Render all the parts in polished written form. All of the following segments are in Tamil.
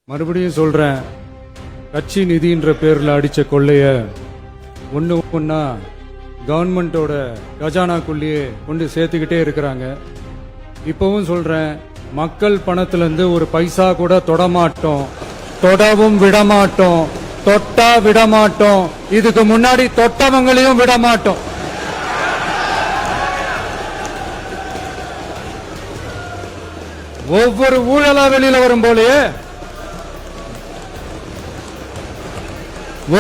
மறுபடியும் சொல்றேன், கட்சி நிதின்ற பேர்ல அடிச்ச கொள்ளைய ஒண்ணு ஒண்ணா கவர்மெண்டோட கஜானாக்குள்ளேயே கொண்டு சேர்த்துக்கிட்டே இருக்கிறாங்க. இப்பவும் சொல்றேன், மக்கள் பணத்துல இருந்து ஒரு பைசா கூட தொடமாட்டோம், தொடவும் விடமாட்டோம், தொட்டா விடமாட்டோம், இதுக்கு முன்னாடி தொட்டவங்களையும் விடமாட்டோம். ஒவ்வொரு ஊழலா வெளியில வரும் போலயே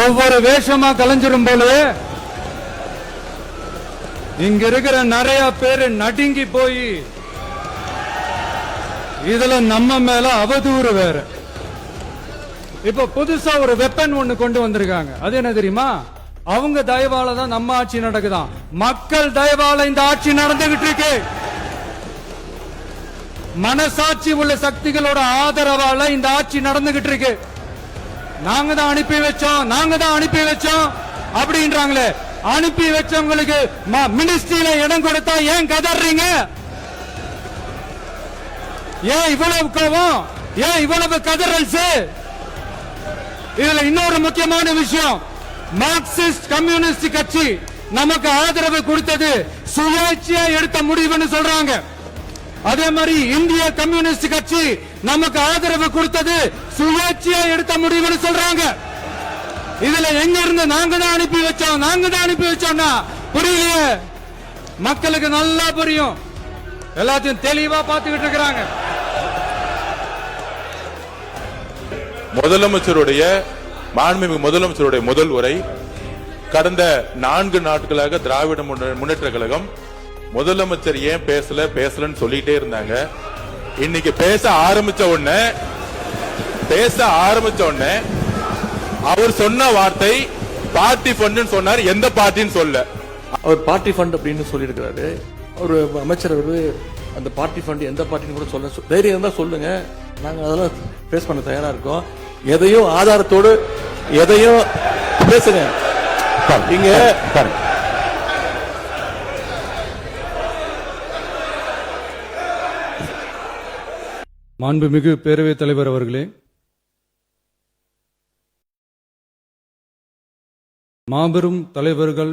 ஒவ்வொரு வேஷமா கலைஞ்சிரும் போலயே இங்க இருக்கிற நிறைய பேரு நடுங்கி போய் இதுல நம்ம மேல அவதூறு வேற. இப்ப புதுசா ஒரு வெப்பன் ஒண்ணு கொண்டு வந்திருக்காங்க. அது என்ன தெரியுமா? அவங்க தயவால தான் நம்ம ஆட்சி நடக்குதாம். மக்கள் தயவால இந்த ஆட்சி நடந்துகிட்டு இருக்கு. மனசாட்சி உள்ள சக்திகளோட ஆதரவால இந்த ஆட்சி நடந்துகிட்டு இருக்கு. நாங்க தான் அனுப்பி வச்சோம் அப்படின்றாங்களே. அனுப்பி வச்சவங்களுக்கு மினிஸ்ட்ரியில இடம் கொடுத்தா ஏன் கதறீங்க? ஏன் இவ்வளவு கோவம்? ஏன் இவ்வளவு கதறல்ஸ்? இதுல இன்னொரு முக்கியமான விஷயம், மார்க்சிஸ்ட் கம்யூனிஸ்ட் கட்சி நமக்கு ஆதரவு கொடுத்தது சுயேட்சையா எடுத்த முடிவுன்னு சொல்றாங்க. அதே மாதிரி இந்திய கம்யூனிஸ்ட் கட்சி நமக்கு ஆதரவு கொடுத்தது சுயேட்சையா எடுத்த முடிவுன்னு சொல்றாங்க. இதுல எங்க இருந்து நாங்க தான் அனுப்பி வச்சோம்னா புரியலையே. மக்களுக்கு நல்லா புரியும், எல்லாத்தையும் தெளிவா பார்த்துக்கிட்டு இருக்கிறாங்க. மாண்புமிகு முதலமைச்சருடைய முதல் உரை கடந்த 4 நாட்களாக திராவிட முன்னேற்ற கழகம் முதலமைச்சர் ஏன் பேசலன்னு சொல்லிட்டே இருந்தாங்க. இன்னைக்கு பேச ஆரம்பிச்ச உடனே அவர் சொன்ன வார்த்தை பார்ட்டி ஃபண்ட் சொன்னார். எந்த பார்ட்டின்னு சொல்ல, அவர் பார்ட்டி ஃபண்ட் அப்படின்னு சொல்லியிருக்கிறாரு. ஒரு அமைச்சர் அந்த பார்ட்டி ஃபண்ட் எந்த பார்ட்டின்னு கூட சொல்ல தைரியம் இருந்தா சொல்லுங்க, நாங்க அதெல்லாம் பேஸ் பண்ண தயாரா இருக்கோம். எதையும் ஆதாரத்தோடு எதையும் பேசுங்க. இங்க மாண்புமிகு பேரவைத் தலைவர் அவர்களே, மாபெரும் தலைவர்கள்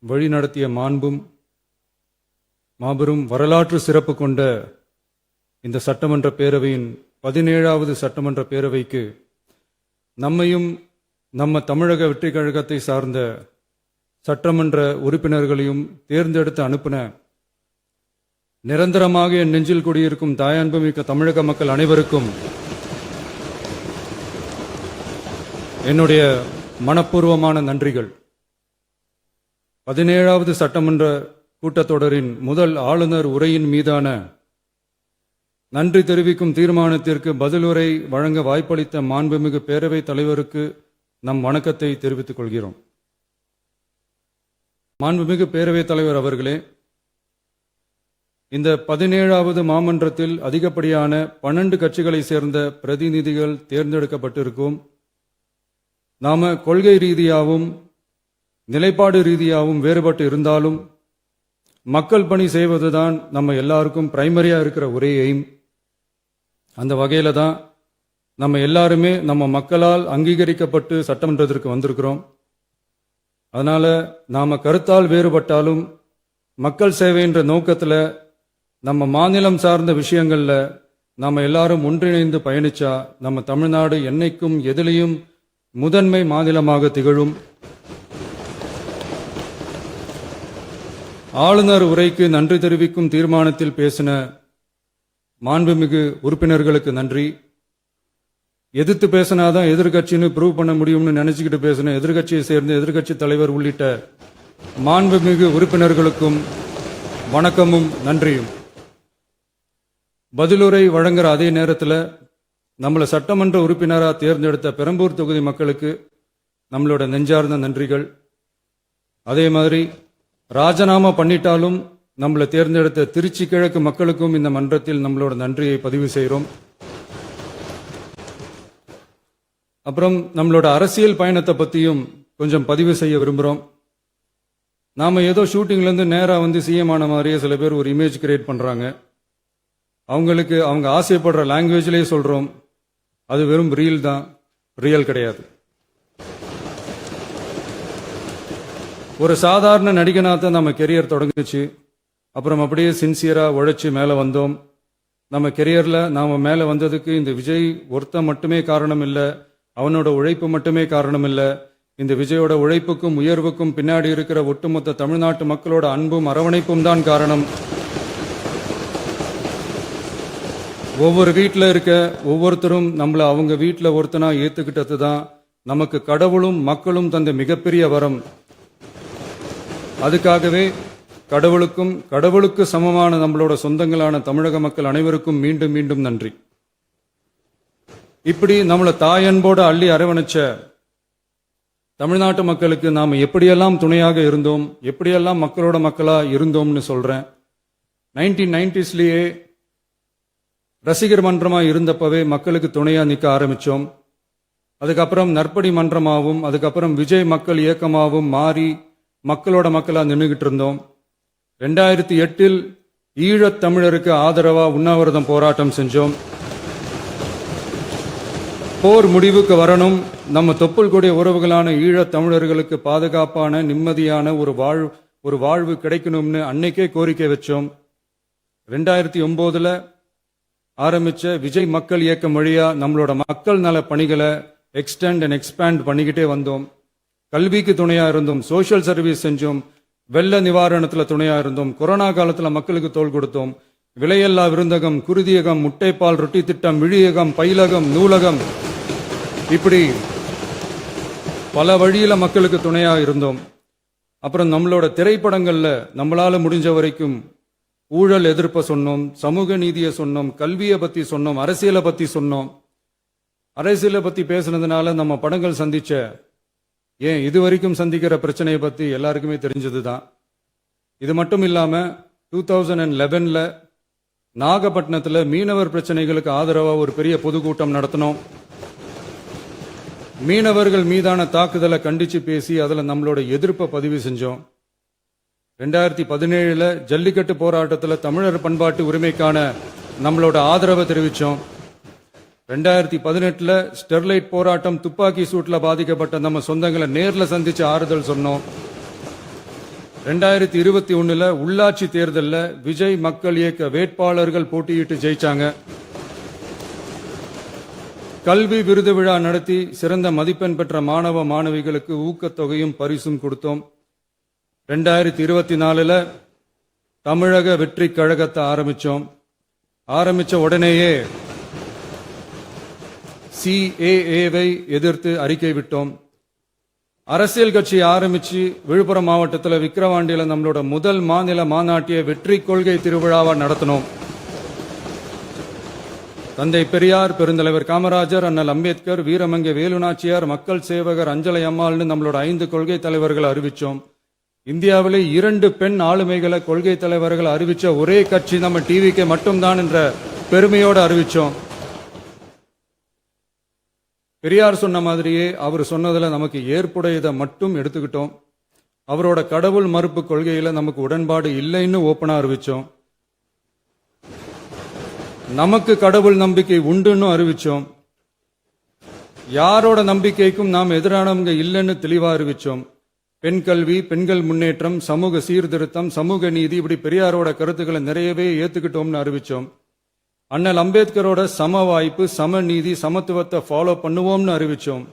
வழிநடத்திய மாண்பும் மாபெரும் வரலாற்று சிறப்பு கொண்ட இந்த சட்டமன்ற பேரவையின் 17வது சட்டமன்ற பேரவைக்கு நம்மையும் நம்ம தமிழக வெற்றி கழகத்தை சார்ந்த சட்டமன்ற உறுப்பினர்களையும் தேர்ந்தெடுத்து அனுப்பின நிரந்தரமாக என் நெஞ்சில் குடியிருக்கும் தாயன்புமிக்க தமிழக மக்கள் அனைவருக்கும் என்னுடைய மனப்பூர்வமான நன்றிகள். 17வது சட்டமன்ற கூட்டத்தொடரின் முதல் ஆளுநர் உரையின் மீதான நன்றி தெரிவிக்கும் தீர்மானத்திற்கு பதிலுரை வழங்க வாய்ப்பளித்த மாண்புமிகு பேரவைத் தலைவருக்கு நம் வணக்கத்தை தெரிவித்துக் கொள்கிறோம். மாண்புமிகு பேரவைத் தலைவர் அவர்களே, இந்த 17வது மாமன்றத்தில் அதிகப்படியான 12 கட்சிகளை சேர்ந்த பிரதிநிதிகள் தேர்ந்தெடுக்கப்பட்டிருக்கும். நாம கொள்கை ரீதியாகவும் நிலைப்பாடு ரீதியாகவும் வேறுபட்டு இருந்தாலும் மக்கள் பணி செய்வதுதான் நம்ம எல்லாருக்கும் பிரைமரியா இருக்கிற ஒரே எய்ம். அந்த வகையில தான் நம்ம எல்லாருமே நம்ம மக்களால் அங்கீகரிக்கப்பட்டு சட்டமன்றத்திற்கு வந்திருக்கிறோம். அதனால நாம கருத்தால் வேறுபட்டாலும் மக்கள் சேவை என்ற நோக்கத்தில் நம்ம மாநிலம் சார்ந்த விஷயங்கள்ல நாம எல்லாரும் ஒன்றிணைந்து பயணிச்சா நம்ம தமிழ்நாடு என்னைக்கும் எதிலையும் முதன்மை மாநிலமாக திகழும். ஆளுநர் உரைக்கு நன்றி தெரிவிக்கும் தீர்மானத்தில் பேசின மாண்புமிகு உறுப்பினர்களுக்கு நன்றி. எதிர்த்து பேசினாதான் எதிர்கட்சின்னு ப்ரூவ் பண்ண முடியும்னு நினைச்சுக்கிட்டு பேசின எதிர்கட்சியை சேர்ந்த எதிர்கட்சி தலைவர் உள்ளிட்ட மாண்புமிகு உறுப்பினர்களுக்கும் வணக்கமும் நன்றியும். பதிலுரை வழங்குற அதே நேரத்தில் நம்மளை சட்டமன்ற உறுப்பினராக தேர்ந்தெடுத்த பெரம்பூர் தொகுதி மக்களுக்கு நம்மளோட நெஞ்சார்ந்த நன்றிகள். அதே மாதிரி ராஜினாமா பண்ணிட்டாலும் நம்மளை தேர்ந்தெடுத்த திருச்சி கிழக்கு மக்களுக்கும் இந்த மன்றத்தில் நம்மளோட நன்றியை பதிவு செய்கிறோம். அப்புறம் நம்மளோட அரசியல் பயணத்தை பற்றியும் கொஞ்சம் பதிவு செய்ய விரும்புகிறோம். நாம ஏதோ ஷூட்டிங்லேருந்து நேராக வந்து சிஎம் ஆன மாதிரியே சில பேர் ஒரு இமேஜ் கிரியேட் பண்ணுறாங்க. அவங்களுக்கு அவங்க ஆசைப்படுற லாங்குவேஜ்லேயே சொல்கிறோம், அது வெறும் ரீல் தான், ரியல் கிடையாது. ஒரு சாதாரண நடிகனாக தான் நம்ம கெரியர் தொடங்குச்சு. அப்புறம் அப்படியே சின்சியரா உழைச்சி மேலே வந்தோம். நம்ம கெரியர்ல நாம மேலே வந்ததுக்கு இந்த விஜய் ஒருத்தன் மட்டுமே காரணம் இல்லை, அவனோட உழைப்பு மட்டுமே காரணம் இல்லை. இந்த விஜயோட உழைப்புக்கும் உயர்வுக்கும் பின்னாடி இருக்கிற ஒட்டுமொத்த தமிழ்நாட்டு மக்களோட அன்பும் அரவணைப்பும் தான் காரணம். ஒவ்வொரு வீட்டில் இருக்க ஒவ்வொருத்தரும் நம்மளை அவங்க வீட்டில் ஒருத்தனா ஏத்துக்கிட்டது தான் நமக்கு கடவுளும் மக்களும் தந்த மிகப்பெரிய வரம். அதுக்காகவே கடவுளுக்கு சமமான நம்மளோட சொந்தங்களான தமிழக மக்கள் அனைவருக்கும் மீண்டும் மீண்டும் நன்றி. இப்படி நம்மளை தாயன்போட அள்ளி அரவணைச்ச தமிழ்நாட்டு மக்களுக்கு நாம் எப்படியெல்லாம் துணையாக இருந்தோம், எப்படியெல்லாம் மக்களோட மக்களா இருந்தோம்னு சொல்றேன். 1990ஸ்லயே ரசிகர் மன்றமா இருந்தப்பவே மக்களுக்கு துணையா நிற்க ஆரம்பிச்சோம். அதுக்கப்புறம் நற்படி மன்றமாகவும் அதுக்கப்புறம் விஜய் மக்கள் இயக்கமாகவும் மாறி மக்களோட மக்களா நின்றுகிட்டு இருந்தோம். 2008 ஈழத் தமிழருக்கு ஆதரவா உண்ணாவிரதம் போராட்டம் செஞ்சோம். போர் முடிவுக்கு வரணும், நம்ம தொப்புள் கூடிய உறவுகளான ஈழத் தமிழர்களுக்கு பாதுகாப்பான நிம்மதியான ஒரு வாழ்வு கிடைக்கணும்னு அன்னைக்கே கோரிக்கை வச்சோம். 2009 ஆரம்பிச்ச விஜய் மக்கள் இயக்கம் வழியா நம்மளோட மக்கள் நல பணிகளை எக்ஸ்டெண்ட் அண்ட் எக்ஸ்பேண்ட் பண்ணிக்கிட்டே வந்தோம். கல்விக்கு துணையா இருந்தோம், சோஷியல் சர்வீஸ் செஞ்சோம், வெள்ள நிவாரணத்துல துணையா இருந்தோம், கொரோனா காலத்துல மக்களுக்கு தோள் கொடுத்தோம். விலையில்லா விருந்தகம், குருதியகம், முட்டைப்பால் ரொட்டி திட்டம், விழியகம், பயிலகம், நூலகம், இப்படி பல வழியில மக்களுக்கு துணையா இருந்தோம். அப்புறம் நம்மளோட திரைப்படங்கள்ல நம்மளால முடிஞ்ச வரைக்கும் ஊழல் எதிர்ப்ப சொன்னோம், சமூக நீதியை சொன்னோம், கல்வியை பத்தி சொன்னோம், அரசியலை பத்தி சொன்னோம். அரசியலை பத்தி பேசுனதுனால நம்ம படங்கள் சந்திச்ச இது வரைக்கும் சந்திக்கிற பிரச்சனையை பத்தி எல்லாருக்குமே தெரிஞ்சதுதான். இது மட்டும் இல்லாம 2011 நாகப்பட்டினத்துல மீனவர் பிரச்சனைகளுக்கு ஆதரவா ஒரு பெரிய பொதுக்கூட்டம் நடத்தினோம். மீனவர்கள் மீதான தாக்குதலை கண்டிச்சு பேசி அதுல நம்மளோட எதிர்ப்பை பதிவு செஞ்சோம். 2017 ஜல்லிக்கட்டு போராட்டத்தில் தமிழர் பண்பாட்டு உரிமைக்கான நம்மளோட ஆதரவை தெரிவிச்சோம். 2018 ஸ்டெர்லைட் போராட்டம், துப்பாக்கி சூட்ல பாதிக்கப்பட்ட நம்ம சொந்தங்களை நேர்ல சந்திச்சு ஆறுதல் சொன்னோம். 2021 உள்ளாட்சி தேர்தலில் விஜய் மக்கள் இயக்க வேட்பாளர்கள் போட்டியிட்டு ஜெயிச்சாங்க. கல்வி விருது விழா நடத்தி சிறந்த மதிப்பெண் பெற்ற மாணவ மாணவிகளுக்கு ஊக்கத்தொகையும் பரிசும் கொடுத்தோம். 2024 தமிழக வெற்றி கழகத்தை ஆரம்பிச்ச உடனேயே CAA-வை எதிர்த்து அறிக்கை விட்டோம். அரசியல் கட்சி ஆரம்பிச்சு விழுப்புரம் மாவட்டத்தில் விக்கிரவாண்டியில நம்மளோட முதல் மாநில மாநாட்டிய வெற்றி கொள்கை திருவிழாவை நடத்தினோம். தந்தை பெரியார், பெருந்தலைவர் காமராஜர், அண்ணல் அம்பேத்கர், வீரமங்கை வேலுநாச்சியார், மக்கள் சேவகர் அஞ்சலை அம்மாள்னு நம்மளோட 5 கொள்கை தலைவர்களை அறிவிச்சோம். இந்தியாவிலே 2 பெண் ஆளுமைகளை கொள்கை தலைவர்கள் அறிவிச்ச ஒரே கட்சி நம்ம டிவிக்கு மட்டும்தான் என்ற பெருமையோடு அறிவிச்சோம். பெரியார் சொன்ன மாதிரியே அவர் சொன்னதுல நமக்கு ஏற்புடையதை மட்டும் எடுத்துக்கிட்டோம். அவரோட கடவுள் மறுப்பு கொள்கையில நமக்கு உடன்பாடு இல்லைன்னு ஓப்பனா அறிவிச்சோம். நமக்கு கடவுள் நம்பிக்கை உண்டுன்னு அறிவிச்சோம். யாரோட நம்பிக்கைக்கும் நாம் எதிரானவங்க இல்லைன்னு தெளிவா அறிவிச்சோம். பெண் கல்வி, பெண்கள் முன்னேற்றம், சமூக சீர்திருத்தம், சமூக நீதி, இப்படி பெரியாரோட கருத்துக்களை நிறையவே ஏத்துக்கிட்டோம்னு அறிவிச்சோம். அண்ணல் அம்பேத்கரோட சம வாய்ப்பு, சம நீதி, சமத்துவத்தை ஃபாலோ பண்ணுவோம்னு அறிவிச்சோம்.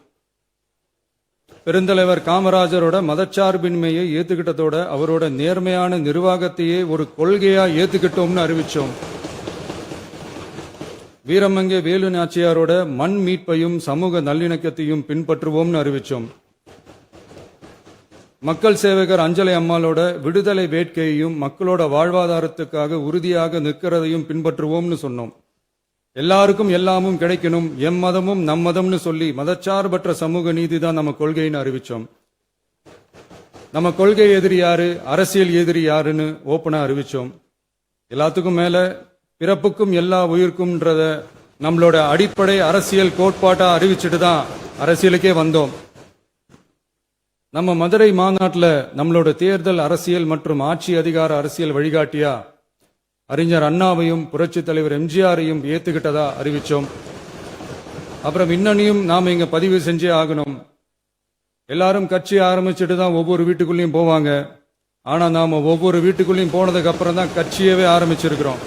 பெருந்தலைவர் காமராஜரோட மதச்சார்பின்மையை ஏத்துக்கிட்டதோட அவரோட நேர்மையான நிர்வாகத்தையே ஒரு கொள்கையா ஏத்துக்கிட்டோம்னு அறிவிச்சோம். வீரமங்கை வேலு நாச்சியாரோட மண் மீட்பையும் சமூக நல்லிணக்கத்தையும் பின்பற்றுவோம்னு அறிவிச்சோம். மக்கள் சேவகர் அஞ்சலை அம்மாளோட விடுதலை வேட்கையையும் மக்களோட வாழ்வாதாரத்துக்காக உறுதியாக நிற்கிறதையும் பின்பற்றுவோம்னு சொன்னோம். எல்லாருக்கும் எல்லாமும் கிடைக்கணும், எம் மதமும் நம் மதம்னு சொல்லி மதச்சார்பற்ற சமூக நீதி தான் நம்ம கொள்கைன்னு அறிவிச்சோம். நம்ம கொள்கை எதிரி யாரு, அரசியல் எதிரி யாருன்னு ஓப்பனா அறிவிச்சோம். எல்லாத்துக்கும் மேல பிறப்புக்கும் எல்லா உயிர்க்கும்ன்றத நம்மளோட அடிப்படை அரசியல் கோட்பாட்டா அறிவிச்சுட்டு தான் அரசியலுக்கே வந்தோம். நம்ம மதுரை மாநாட்டில் நம்மளோட தேர்தல் அரசியல் மற்றும் ஆட்சி அதிகார அரசியல் வழிகாட்டியா அறிஞர் அண்ணாவையும் புரட்சி தலைவர் எம்ஜிஆரையும் ஏத்துக்கிட்டதா அறிவிச்சோம். அப்புறம் இன்னொன்னையும் நாம இங்க பதிவு செஞ்சே ஆகணும். எல்லாரும் கட்சி ஆரம்பிச்சுட்டு தான் ஒவ்வொரு வீட்டுக்குள்ளேயும் போவாங்க. ஆனா நாம ஒவ்வொரு வீட்டுக்குள்ளேயும் போனதுக்கு அப்புறம் தான் கட்சியவே ஆரம்பிச்சிருக்கிறோம்.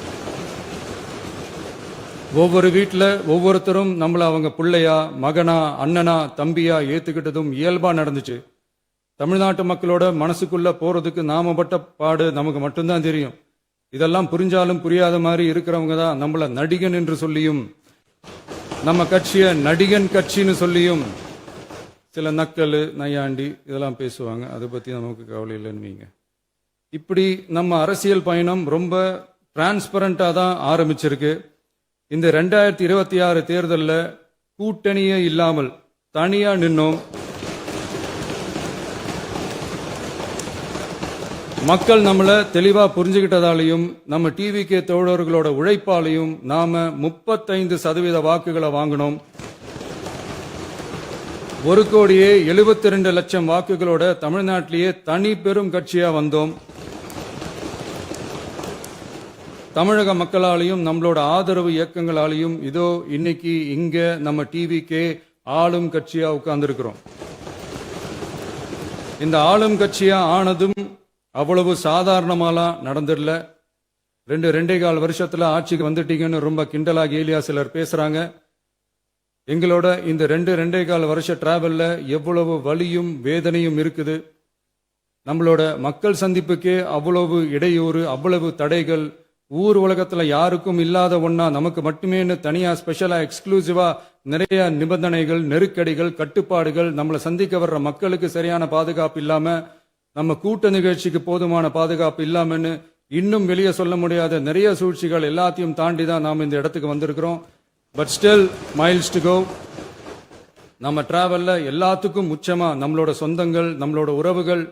ஒவ்வொரு வீட்டில் ஒவ்வொருத்தரும் நம்மள அவங்க பிள்ளையா, மகனா, அண்ணனா, தம்பியா ஏத்துக்கிட்டதும் இயல்பா நடந்துச்சு. தமிழ்நாட்டு மக்களோட மனசுக்குள்ள போறதுக்கு நாம பட்ட பாடு நமக்கு மட்டும்தான் தெரியும். இதெல்லாம் புரிஞ்சாலும் புரியாத மாதிரி இருக்கிறவங்க தான் நம்மள நடிகன் என்று சொல்லியும், நம்ம கட்சியை நடிகன் கட்சின்னு சொல்லியும் சில நக்கல், நையாண்டி இதெல்லாம் பேசுவாங்க. அதை பத்தி நமக்கு கவலை இல்லைன்னு வைங்க. இப்படி நம்ம அரசியல் பயணம் ரொம்ப டிரான்ஸ்பரண்டா தான் ஆரம்பிச்சிருக்கு. இந்த 2026 தேர்தலில் கூட்டணியே இல்லாமல் தனியா நின்னோம். மக்கள் நம்மளை தெளிவா புரிஞ்சுக்கிட்டதாலையும் நம்ம டிவிகே தோழர்களோட உழைப்பாலையும் நாம 35% வாக்குகளை வாங்கினோம். 1,72,00,000 வாக்குகளோட தமிழ்நாட்டிலேயே தனி பெரும் கட்சியா வந்தோம். தமிழக மக்களாலையும் நம்மளோட ஆதரவு இயக்கங்களாலையும் இதோ இன்னைக்கு இங்க நம்ம டிவிகே ஆளும் கட்சியா உட்கார்ந்துருக்கிறோம். இந்த ஆளும் கட்சியா ஆனதும் அவ்வளவு சாதாரணமாலாம் நடந்துடல. 2.25 வருஷத்துல ஆட்சிக்கு வந்துட்டீங்கன்னு ரொம்ப கிண்டலா கேலியா சிலர் பேசுறாங்க. எங்களோட இந்த 2.25 வருஷ டிராவல்ல எவ்வளவு வலியும் வேதனையும் இருக்குது. நம்மளோட மக்கள் சந்திப்புக்கே அவ்வளவு இடையூறு, அவ்வளவு தடைகள், ஊர் உலகத்துல யாருக்கும் இல்லாத ஒன்னா நமக்கு மட்டுமே தனியா ஸ்பெஷலா எக்ஸ்க்ளூசிவா நிறைய நிபந்தனைகள், நெருக்கடிகள், கட்டுப்பாடுகள், நம்மளை சந்திக்க வர்ற மக்களுக்கு சரியான பாதுகாப்பு இல்லாம, நம்ம கூட்ட நிகழ்ச்சிக்கு போதுமான பாதுகாப்பு இல்லாமன்னு இன்னும் வெளியே சொல்ல முடியாத நிறைய சூழ்ச்சிகள் எல்லாத்தையும் தாண்டி தான் நாம் இந்த இடத்துக்கு வந்திருக்கிறோம். But still miles to go. நம்ம டிராவல்ல எல்லாத்துக்கும் முச்சமா நம்மளோட சொந்தங்கள், நம்மளோட உறவுகள்,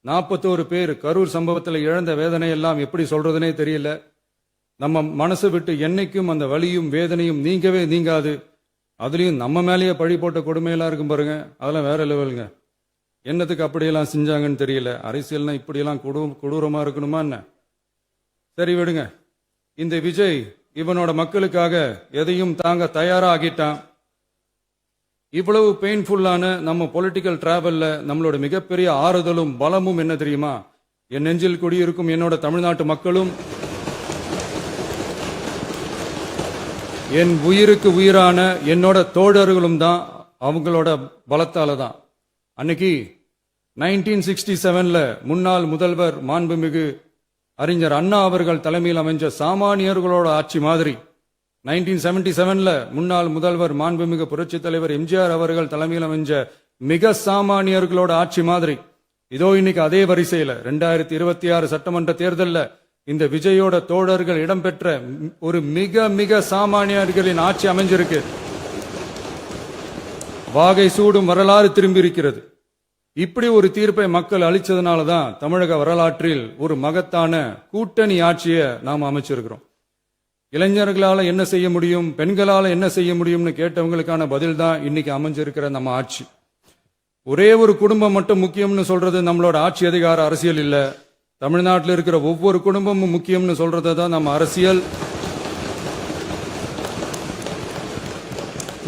41 பேர் கரூர் சம்பவத்தில் இழந்த வேதனை எல்லாம் எப்படி சொல்றதுனே தெரியல. நம்ம மனசு விட்டு என்னைக்கும் அந்த வலியும் வேதனையும் நீங்கவே நீங்காது. அதுலயும் நம்ம மேலேயே பழி போட்ட கொடுமையெல்லாம் இருக்கும் பாருங்க, அதெல்லாம் வேற லெவலுங்க. என்னத்துக்கு அப்படியெல்லாம் செஞ்சாங்கன்னு தெரியல. அரசியல்னா இப்படியெல்லாம் கொடூரமா இருக்கணுமா என்ன? சரி விடுங்க. இந்த விஜய் இவனோட மக்களுக்காக எதையும் தாங்க தயாரா ஆகிட்டான். இவ்வளவு பெயின்ஃபுல்லான நம்ம பொலிட்டிக்கல் டிராவல்ல நம்மளோட மிகப்பெரிய ஆறுதலும் பலமும் என்ன தெரியுமா? என் நெஞ்சில் குடியிருக்கும் என்னோட தமிழ்நாட்டு மக்களும், என் உயிருக்கு உயிரான என்னோட தோழர்களும் தான். அவங்களோட பலத்தால தான். அன்னைக்கு 1967ல முன்னாள் முதல்வர் மாண்புமிகு அறிஞர் அண்ணா அவர்கள் தலைமையில் அமைஞ்ச சாமானியர்களோட ஆட்சி மாதிரி, 1977ல முன்னாள் முதல்வர் மாண்புமிகு புரட்சித் தலைவர் எம்ஜிஆர் அவர்கள் தலைமையில் அமைஞ்ச மிக சாமானியர்களோட ஆட்சி மாதிரி, இதோ இன்னைக்கு அதே வரிசையில 2026 சட்டமன்ற தேர்தலில் இந்த விஜயோட தோழர்கள் இடம்பெற்ற ஒரு மிக மிக சாமானியர்களின் ஆட்சி அமைஞ்சிருக்கு. வாகை சூடும் வரலாறு திரும்பி இருக்கிறது. இப்படி ஒரு தீர்ப்பை மக்கள் அளிச்சதுனால தான் தமிழக வரலாற்றில் ஒரு மகத்தான கூட்டணி ஆட்சியை நாம் அமைச்சிருக்கிறோம். இளைஞர்களால என்ன செய்ய முடியும், பெண்களால என்ன செய்ய முடியும்னு கேட்டவங்களுக்கான பதில் தான் இன்னைக்கு அமைஞ்சிருக்கிற நம்ம ஆட்சி. ஒரே ஒரு குடும்பம் மட்டும் முக்கியம்னு சொல்றது நம்மளோட ஆட்சி அதிகார அரசியல் இல்ல. தமிழ்நாட்டில் இருக்கிற ஒவ்வொரு குடும்பமும் முக்கியம்னு சொல்றது தான் நம்ம அரசியல்.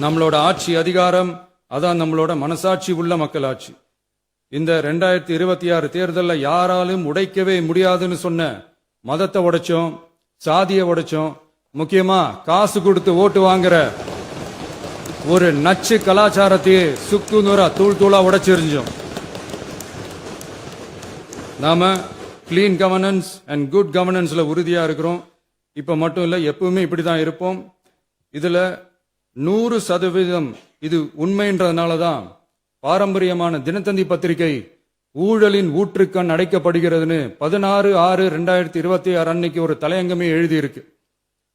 நம்மளோட ஆட்சி அதிகாரம் அதான் நம்மளோட மனசாட்சி உள்ள மக்கள் ஆட்சி. இந்த 2026 தேர்தலில் யாராலும் உடைக்கவே முடியாதுன்னு சொன்ன மதத்தை உடைச்சோம், சாதியை உடைச்சோம், முக்கியமா காசு கொடுத்து ஓட்டு வாங்குற ஒரு நச்சு கலாச்சாரத்தையே சுக்கு நூறா தூள் தூளா உடைச்சிருந்தோம். நாம கிளீன் கவர்னன்ஸ் அண்ட் குட் கவர்னன்ஸ்ல உறுதியா இருக்கிறோம். இப்ப மட்டும் இல்ல, எப்பவுமே இப்படிதான் இருப்போம். இதுல 100% இது உண்மைன்றதுனால தான் பாரம்பரியமான தினத்தந்தி பத்திரிகை ஊழலின் ஊற்றுக்கண் அடைக்கப்படுகிறதுன்னு 16/6/2026 அன்னைக்கு ஒரு தலையங்கமே எழுதியிருக்கு.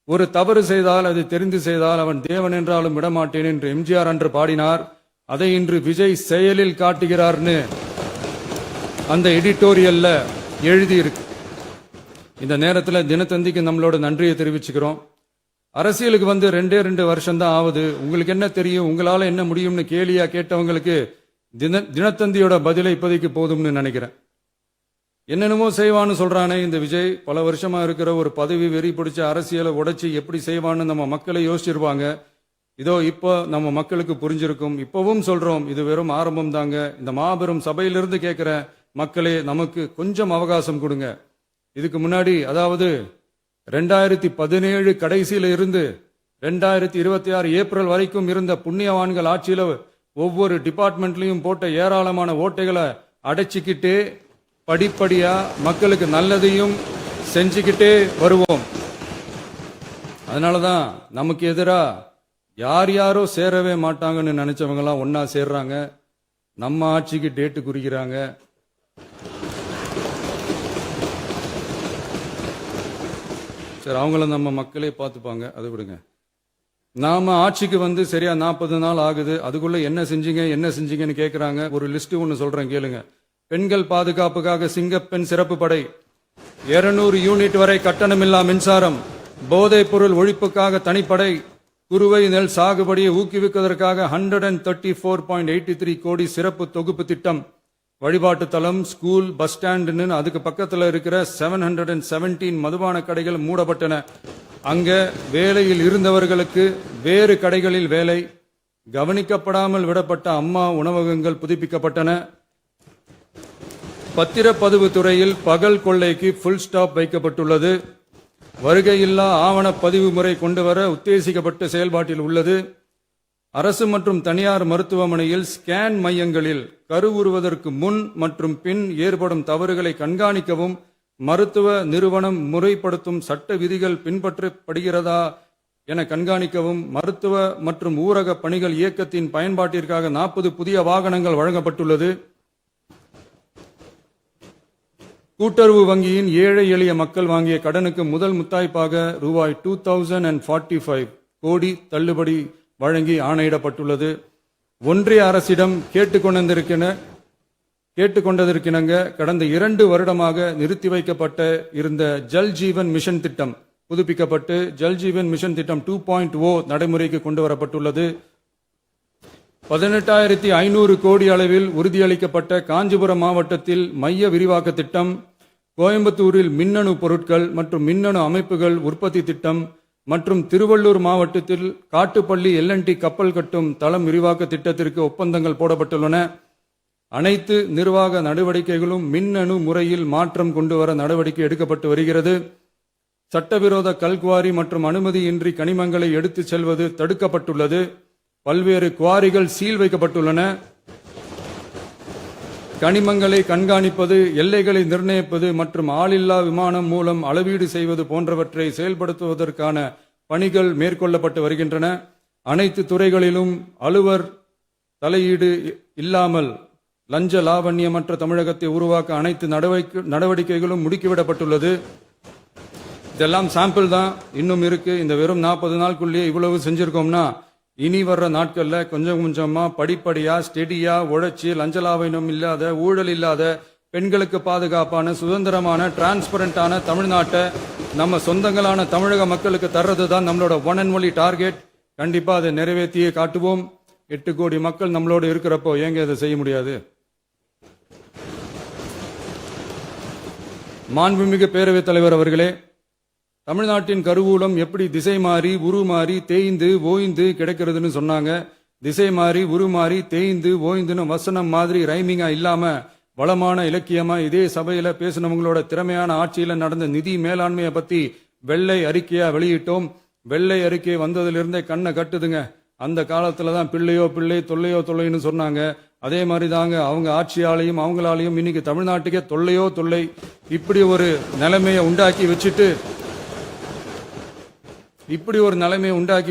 ஒரு தவறு செய்தால், அது தெரிந்து செய்தால் அவன் தேவன் என்றாலும் விடமாட்டேன் என்று எம்ஜிஆர் அன்று பாடினார். அதை இன்று விஜய் செயலில் காட்டுகிறார்னு அந்த எடிட்டோரியல்ல எழுதியிருக்கு. இந்த நேரத்தில் தினத்தந்திக்கு நம்மளோட நன்றியை தெரிவிச்சுக்கிறோம். அரசியலுக்கு வந்து 2 வருஷம் தான் ஆகுது. உங்களுக்கு என்ன தெரியும், உங்களால என்ன முடியும்னு கேலியா கேட்டவங்களுக்கு தினத்தந்தியோட பதிலை இப்போதைக்கு போதும்னு நினைக்கிறேன். என்னென்னமோ செய்வான்னு சொல்றானே இந்த விஜய், பல வருஷமா இருக்கிற ஒரு பதவி வெறி பிடிச்ச அரசியலை உடைச்சி எப்படி செய்வான்னு நம்ம மக்களை யோசிச்சிருப்பாங்க. இதோ இப்போ நம்ம மக்களுக்கு புரிஞ்சிருக்கும். இப்பவும் சொல்றோம், இது வெறும் ஆரம்பம் தாங்க. இந்த மாபெரும் சபையிலிருந்து கேட்கிற மக்களே, நமக்கு கொஞ்சம் அவகாசம் கொடுங்க. இதுக்கு முன்னாடி, அதாவது 2017 கடைசியில இருந்து 2026 ஏப்ரல் வரைக்கும் இருந்த புண்ணியவான்கள் ஆட்சியில ஒவ்வொரு டிபார்ட்மெண்ட்லயும் போட்ட ஏராளமான ஓட்டைகளை அடைச்சிக்கிட்டே படிப்படியா மக்களுக்கு நல்லதையும் செஞ்சுக்கிட்டே வருவோம். அதனாலதான் நமக்கு எதிரா யார் யாரோ சேரவே மாட்டாங்கன்னு நினைச்சவங்க எல்லாம் ஒன்னா சேர்றாங்க. நம்ம ஆட்சிக்கு டேட்டு குறிக்கிறாங்க. சரி, அவங்கள நம்ம மக்களே பார்த்துப்பாங்க, அது விடுங்க. நாம ஆட்சிக்கு வந்து சரியா 40 நாள் ஆகுது. அதுக்குள்ள என்ன செஞ்சீங்கன்னு கேட்கிறாங்க. ஒரு லிஸ்ட் ஒன்னு சொல்றேன் கேளுங்க. பெண்கள் பாதுகாப்புக்காக சிங்கப்பெண் சிறப்பு படை, 200 யூனிட் வரை கட்டணமில்லா மின்சாரம், போதைப் பொருள் ஒழிப்புக்காக தனிப்படை, குறுவை நெல் சாகுபடியை ஊக்குவிப்பதற்காக 134.83 கோடி சிறப்பு தொகுப்பு திட்டம், வழிபாட்டு தலம், ஸ்கூல், பஸ் ஸ்டாண்டுன்னு அதுக்கு பக்கத்தில் இருக்கிற 717 மதுபான கடைகள் மூடப்பட்டன. அங்க வேலையில் இருந்தவர்களுக்கு வேறு கடைகளில் வேலை, கவனிக்கப்படாமல் விடப்பட்ட அம்மா உணவகங்கள் புதுப்பிக்கப்பட்டன. பத்திரப்பதிவு துறையில் பகல் கொள்ளைக்கு ஃபுல் ஸ்டாப் வைக்கப்பட்டுள்ளது. வருகையில்லா ஆவண பதிவு முறை கொண்டுவர உத்தேசிக்கப்பட்ட செயல்பாட்டில் உள்ளது. அரசு மற்றும் தனியார் மருத்துவமனையில் ஸ்கேன் மையங்களில் கருவுறுவதற்கு முன் மற்றும் பின் ஏற்படும் தவறுகளை கண்காணிக்கவும், மருத்துவ நிறுவனம் முறைப்படுத்தும் சட்ட விதிகள் பின்பற்றப்படுகிறதா என கண்காணிக்கவும், மருத்துவ மற்றும் ஊரக பணிகள் இயக்கத்தின் பயன்பாட்டிற்காக 40 புதிய வாகனங்கள் வழங்கப்பட்டுள்ளது. கூட்டுறவு வங்கியின் ஏழை எளிய மக்கள் வாங்கிய கடனுக்கு முதல் முத்தாய்ப்பாக ரூபாய் 2045 கோடி தள்ளுபடி வழங்கி ஆணையிடப்பட்டுள்ளது. ஒன்றிய அரசிடம் கேட்டுக்கொண்டதற்கிணங்க கடந்த 2 வருடமாக நிறுத்தி வைக்கப்பட்ட இருந்த ஜல் ஜீவன் மிஷன் திட்டம் புதுப்பிக்கப்பட்டு ஜல் ஜீவன் மிஷன் திட்டம் 2.0 நடைமுறைக்கு கொண்டு வரப்பட்டுள்ளது. 18,500 கோடி அளவில் உறுதியளிக்கப்பட்ட காஞ்சிபுரம் மாவட்டத்தில் மைய விரிவாக்க திட்டம், கோயம்புத்தூரில் மின்னணு பொருட்கள் மற்றும் மின்னணு அமைப்புகள் உற்பத்தி திட்டம் மற்றும் திருவள்ளூர் மாவட்டத்தில் காட்டுப்பள்ளி LNT கப்பல் கட்டும் தளம் விரிவாக்க திட்டத்திற்கு ஒப்பந்தங்கள் போடப்பட்டுள்ளன. அனைத்து நிர்வாக நடவடிக்கைகளும் மின்னணு முறையில் மாற்றம் கொண்டுவர நடவடிக்கை எடுக்கப்பட்டு வருகிறது. சட்டவிரோத கல்குவாரி மற்றும் அனுமதியின்றி கனிமங்களை எடுத்துச் செல்வது தடுக்கப்பட்டுள்ளது. பல்வேறு குவாரிகள் சீல் வைக்கப்பட்டுள்ளன. கனிமங்களை கண்காணிப்பது, எல்லைகளை நிர்ணயிப்பது மற்றும் ஆளில்லா விமானம் மூலம் அளவீடு செய்வது போன்றவற்றை செயல்படுத்துவதற்கான பணிகள் மேற்கொள்ளப்பட்டு வருகின்றன. அனைத்து துறைகளிலும் அலுவலர் தலையீடு இல்லாமல் லஞ்ச லாவண்யமற்ற தமிழகத்தை உருவாக்க அனைத்து நடவடிக்கைகளும் முடுக்கிவிடப்பட்டுள்ளது. இதெல்லாம் சாம்பிள் தான், இன்னும் இருக்கு. இந்த வெறும் 40 நாளுக்குள்ளேயே இவ்வளவு செஞ்சிருக்கோம்னா, இனி வர்ற நாட்கள்ல கொஞ்சம் கொஞ்சமா படிப்படியா ஸ்டெடியா உழைச்சி லஞ்சலாவணம் இல்லாத, ஊழல் இல்லாத, பெண்களுக்கு பாதுகாப்பான, சுதந்திரமான, டிரான்ஸ்பரண்டான தமிழ்நாட்டை நம்ம சொந்தங்களான தமிழக மக்களுக்கு தர்றது தான் நம்மளோட ஒன் அண்ட் ஒன்லி டார்கெட். கண்டிப்பா அதை நிறைவேற்றியே காட்டுவோம். 8 கோடி மக்கள் நம்மளோட இருக்கிறப்போ ஏங்க இதை செய்ய முடியாது? மாண்புமிகு பேரவைத் தலைவர் அவர்களே, தமிழ்நாட்டின் கருவூலம் எப்படி திசை மாறி உருமாறி தேய்ந்து ஓய்ந்து கிடக்கிறதுன்னு சொன்னாங்க. திசை மாறி உருமாறி தேய்ந்து ஓய்ந்துன்னு வசனம் மாதிரி ரைமிங்கா இல்லாம வளமான இலக்கியமா இதே சபையில பேசினவங்களோட திறமையான ஆட்சியில நடந்த நிதி மேலாண்மையை பத்தி வெள்ளை அறிக்கையா வெளியிட்டோம். வெள்ளை அறிக்கை வந்ததிலிருந்தே கண்ணை கட்டுதுங்க. அந்த காலத்துல தான் பிள்ளையோ பிள்ளை தொல்லையோ தொல்லைன்னு சொன்னாங்க. அதே மாதிரி தாங்க அவங்க ஆட்சியாலையும் அவங்களாலையும் இன்னைக்கு தமிழ்நாட்டுக்கே தொல்லையோ தொல்லை. இப்படி ஒரு நிலைமையை உண்டாக்கி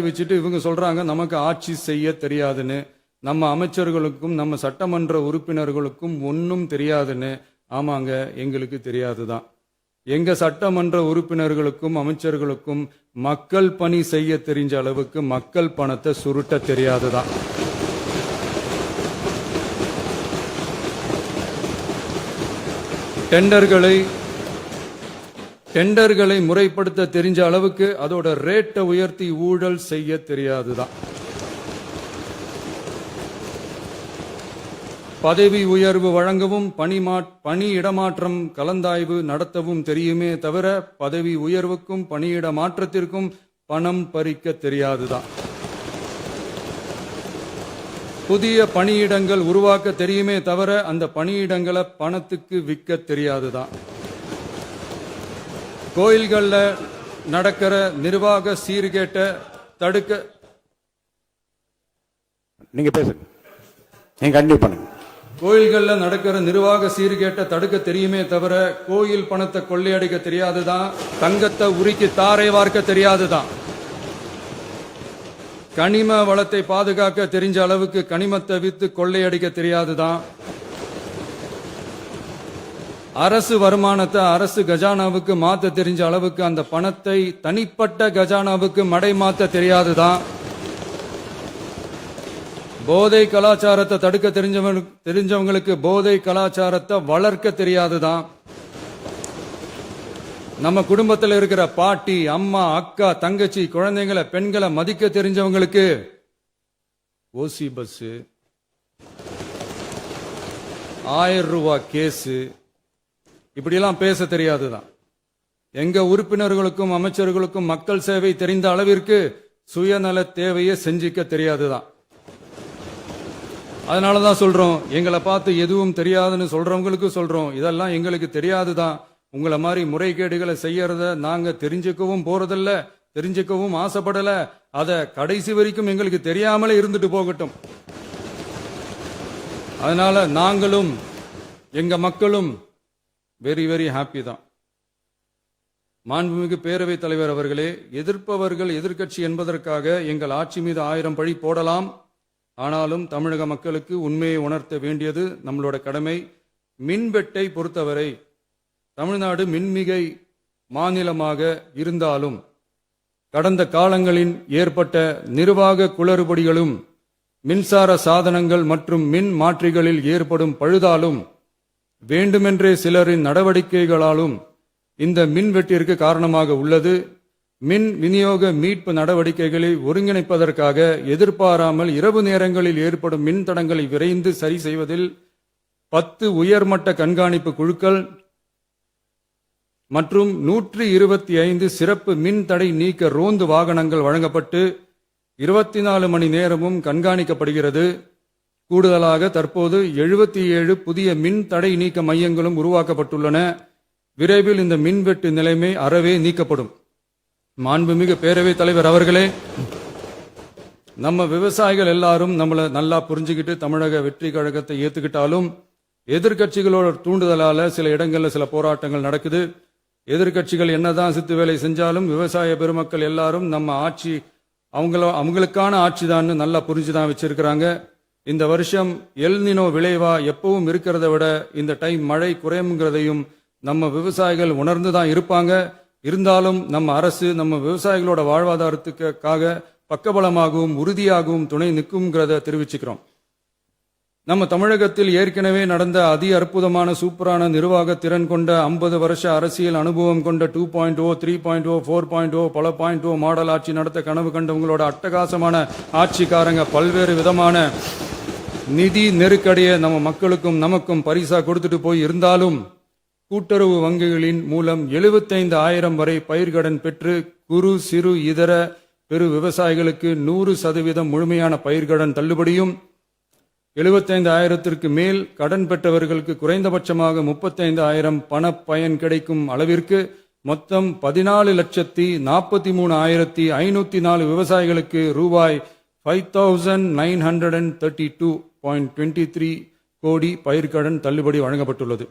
வச்சுட்டு இவங்க சொல்றாங்க நமக்கு ஆட்சி செய்ய தெரியாதுன்னு. நம்ம அமைச்சர்களுக்கும் நம்ம சட்டமன்ற உறுப்பினர்களுக்கும் ஒன்னும் தெரியாதுன்னு. ஆமாங்க, எங்களுக்கு தெரியாதுதான். எங்க சட்டமன்ற உறுப்பினர்களுக்கும் அமைச்சர்களுக்கும் மக்கள் பணி செய்ய தெரிஞ்ச அளவுக்கு மக்கள் பணத்தை சுருட்ட தெரியாதுதான். டெண்டர்களை முறைப்படுத்த தெரிஞ்ச அளவுக்கு அதோட ரேட்டை உயர்த்தி ஊழல் செய்ய தெரியாதுதான். பதவி உயர்வு வழங்கவும் பணி இடமாற்றம் கலந்தாய்வு நடத்தவும் தெரியுமே தவிர பதவி உயர்வுக்கும் பணியிட மாற்றத்திற்கும் பணம் பறிக்க தெரியாதுதான். புதிய பணியிடங்கள் உருவாக்க தெரியுமே தவிர அந்த பணியிடங்களை பணத்துக்கு விற்க தெரியாதுதான். கோயில்கள்ல நடக்கிற நிர்வாக சீர்கேட்ட தடுக்க நீங்க பேசுங்க, நீங்க கண்டிப்பா பண்ணுங்க. கோயில்கள்ல நடக்கிற நிர்வாக சீர்கேட்ட தடுக்க தெரியுமே தவிர கோயில் பணத்தை கொள்ளையடிக்க தெரியாதுதான். தங்கத்தை உருக்கி தாரை வார்க்க தெரியாதுதான். கனிம வளத்தை பாதுகாக்க தெரிஞ்ச அளவுக்கு கனிமத்தை வித்து கொள்ளையடிக்க தெரியாதுதான். அரசு வருமானத்தை அரசு கஜானாவுக்கு மாத்த தெரிஞ்ச அளவுக்கு அந்த பணத்தை தனிப்பட்ட கஜானாவுக்கு மடை மாத்த தெரியாதுதான். போதை கலாச்சாரத்தை தடுக்க தெரிஞ்சவங்களுக்கு போதை கலாச்சாரத்தை வளர்க்க தெரியாதுதான். நம்ம குடும்பத்தில் இருக்கிற பாட்டி, அம்மா, அக்கா, தங்கச்சி, குழந்தைங்களை, பெண்களை மதிக்க தெரிஞ்சவங்களுக்கு ஓசி பஸ், 1000 ரூபாய் கேஸ், இப்படியெல்லாம் பேச தெரியாதுதான். எங்க உறுப்பினர்களுக்கும் அமைச்சர்களுக்கும் மக்கள் சேவை தெரிந்த அளவிற்கு சுயநல தேவையை செஞ்சிக்க தெரியாதுதான். அதனாலதான் சொல்றோம், எங்களை பார்த்து எதுவும் தெரியாதுன்னு சொல்றவங்களுக்கு சொல்றோம், இதெல்லாம் எங்களுக்கு தெரியாதுதான். உங்களை மாதிரி முறைகேடுகளை செய்யறத நாங்க தெரிஞ்சுக்கவும் போறதில்ல, தெரிஞ்சுக்கவும் ஆசைப்படல. அத கடைசி வரைக்கும் எங்களுக்கு தெரியாமலே இருந்துட்டு போகட்டும். அதனால நாங்களும் எங்க மக்களும் வெரி வெரி ஹாப்பி தான். மாண்புமிகு பேரவைத் தலைவர் அவர்களே, எதிர்ப்பவர்கள் எதிர்க்கட்சி என்பதற்காக எங்கள் ஆட்சி மீது 1000 பழி போடலாம். ஆனாலும் தமிழக மக்களுக்கு உண்மையை உணர்த்த வேண்டியது நம்மளோட கடமை. மின்வெட்டை பொறுத்தவரை தமிழ்நாடு மின்மிகை மாநிலமாக இருந்தாலும் கடந்த காலங்களில் ஏற்பட்ட நிர்வாக குளறுபடிகளும் மின்சார சாதனங்கள் மற்றும் மின் மாற்றிகளில் ஏற்படும் பழுதாலும் வேண்டுமென்றே சிலரின் நடவடிக்கைகளாலும் இந்த மின்வெட்டிற்கு காரணமாக உள்ளது. மின் விநியோக மீட்பு நடவடிக்கைகளை ஒருங்கிணைப்பதற்காக எதிர்பாராமல் இரவு நேரங்களில் ஏற்படும் மின் தடங்களை விரைந்து சரி செய்வதில் 10 உயர்மட்ட கண்காணிப்பு குழுக்கள் மற்றும் 125 சிறப்பு மின் தடை நீக்க ரோந்து வாகனங்கள் வழங்கப்பட்டு 24 மணி நேரமும் கண்காணிக்கப்படுகிறது. கூடுதலாக தற்போது 77 புதிய மின் தடை நீக்க மையங்களும் உருவாக்கப்பட்டுள்ளன. விரைவில் இந்த மின்வெட்டு நிலைமை அறவே நீக்கப்படும். மாண்புமிகு பேரவைத் தலைவர் அவர்களே, நம்ம விவசாயிகள் எல்லாரும் நம்மளை நல்லா புரிஞ்சுக்கிட்டு தமிழக வெற்றி கழகத்தை ஏத்துக்கிட்டாலும் எதிர்கட்சிகளோட தூண்டுதலால சில இடங்கள்ல சில போராட்டங்கள் நடக்குது. எதிர்கட்சிகள் என்னதான் சித்து வேலை செஞ்சாலும் விவசாய பெருமக்கள் எல்லாரும் நம்ம ஆட்சி அவங்களுக்கான ஆட்சி தான் நல்லா புரிஞ்சுதான் வச்சிருக்கிறாங்க. இந்த வருஷம் எல்னினோ விளைவா எப்பவும் இருக்கிறத விட இந்த டைம் மழை குறையுங்கிறதையும் நம்ம விவசாயிகள் உணர்ந்துதான் இருப்பாங்க. இருந்தாலும் நம்ம அரசு நம்ம விவசாயிகளோட வாழ்வாதாரத்துக்காக பக்கபலமாகவும் உறுதியாகவும் துணை நிற்கும்ங்கிறத தெரிவிச்சுக்கிறோம். நம்ம தமிழகத்தில் ஏற்கனவே நடந்த அதி அற்புதமான சூப்பரான நிர்வாக திறன் கொண்ட 50 வருஷ அரசியல் அனுபவம் கொண்ட 2.0, 3.0, 4.0 பல 0.0 மாடல் ஆட்சி நடத்த கனவு கண்டவங்களோட அட்டகாசமான ஆட்சிக்காரங்க பல்வேறு விதமான நிதி நெருக்கடியை நம்ம மக்களுக்கும் நமக்கும் பரிசா கொடுத்துட்டு போய் இருந்தாலும் கூட்டுறவு வங்கிகளின் மூலம் 75,000 வரை பயிர்கடன் பெற்று குறு சிறு இதர பெரு விவசாயிகளுக்கு 100% முழுமையான பயிர்கடன் தள்ளுபடியும் 75,000க்கு மேல் கடன் பெற்றவர்களுக்கு குறைந்தபட்சமாக 35,000 பண பயன் கிடைக்கும் அளவிற்கு மொத்தம் 14,43,504 விவசாயிகளுக்கு ரூபாய் 5,932.23 கோடி பயிர்கடன் தள்ளுபடி வழங்கப்பட்டுள்ளது.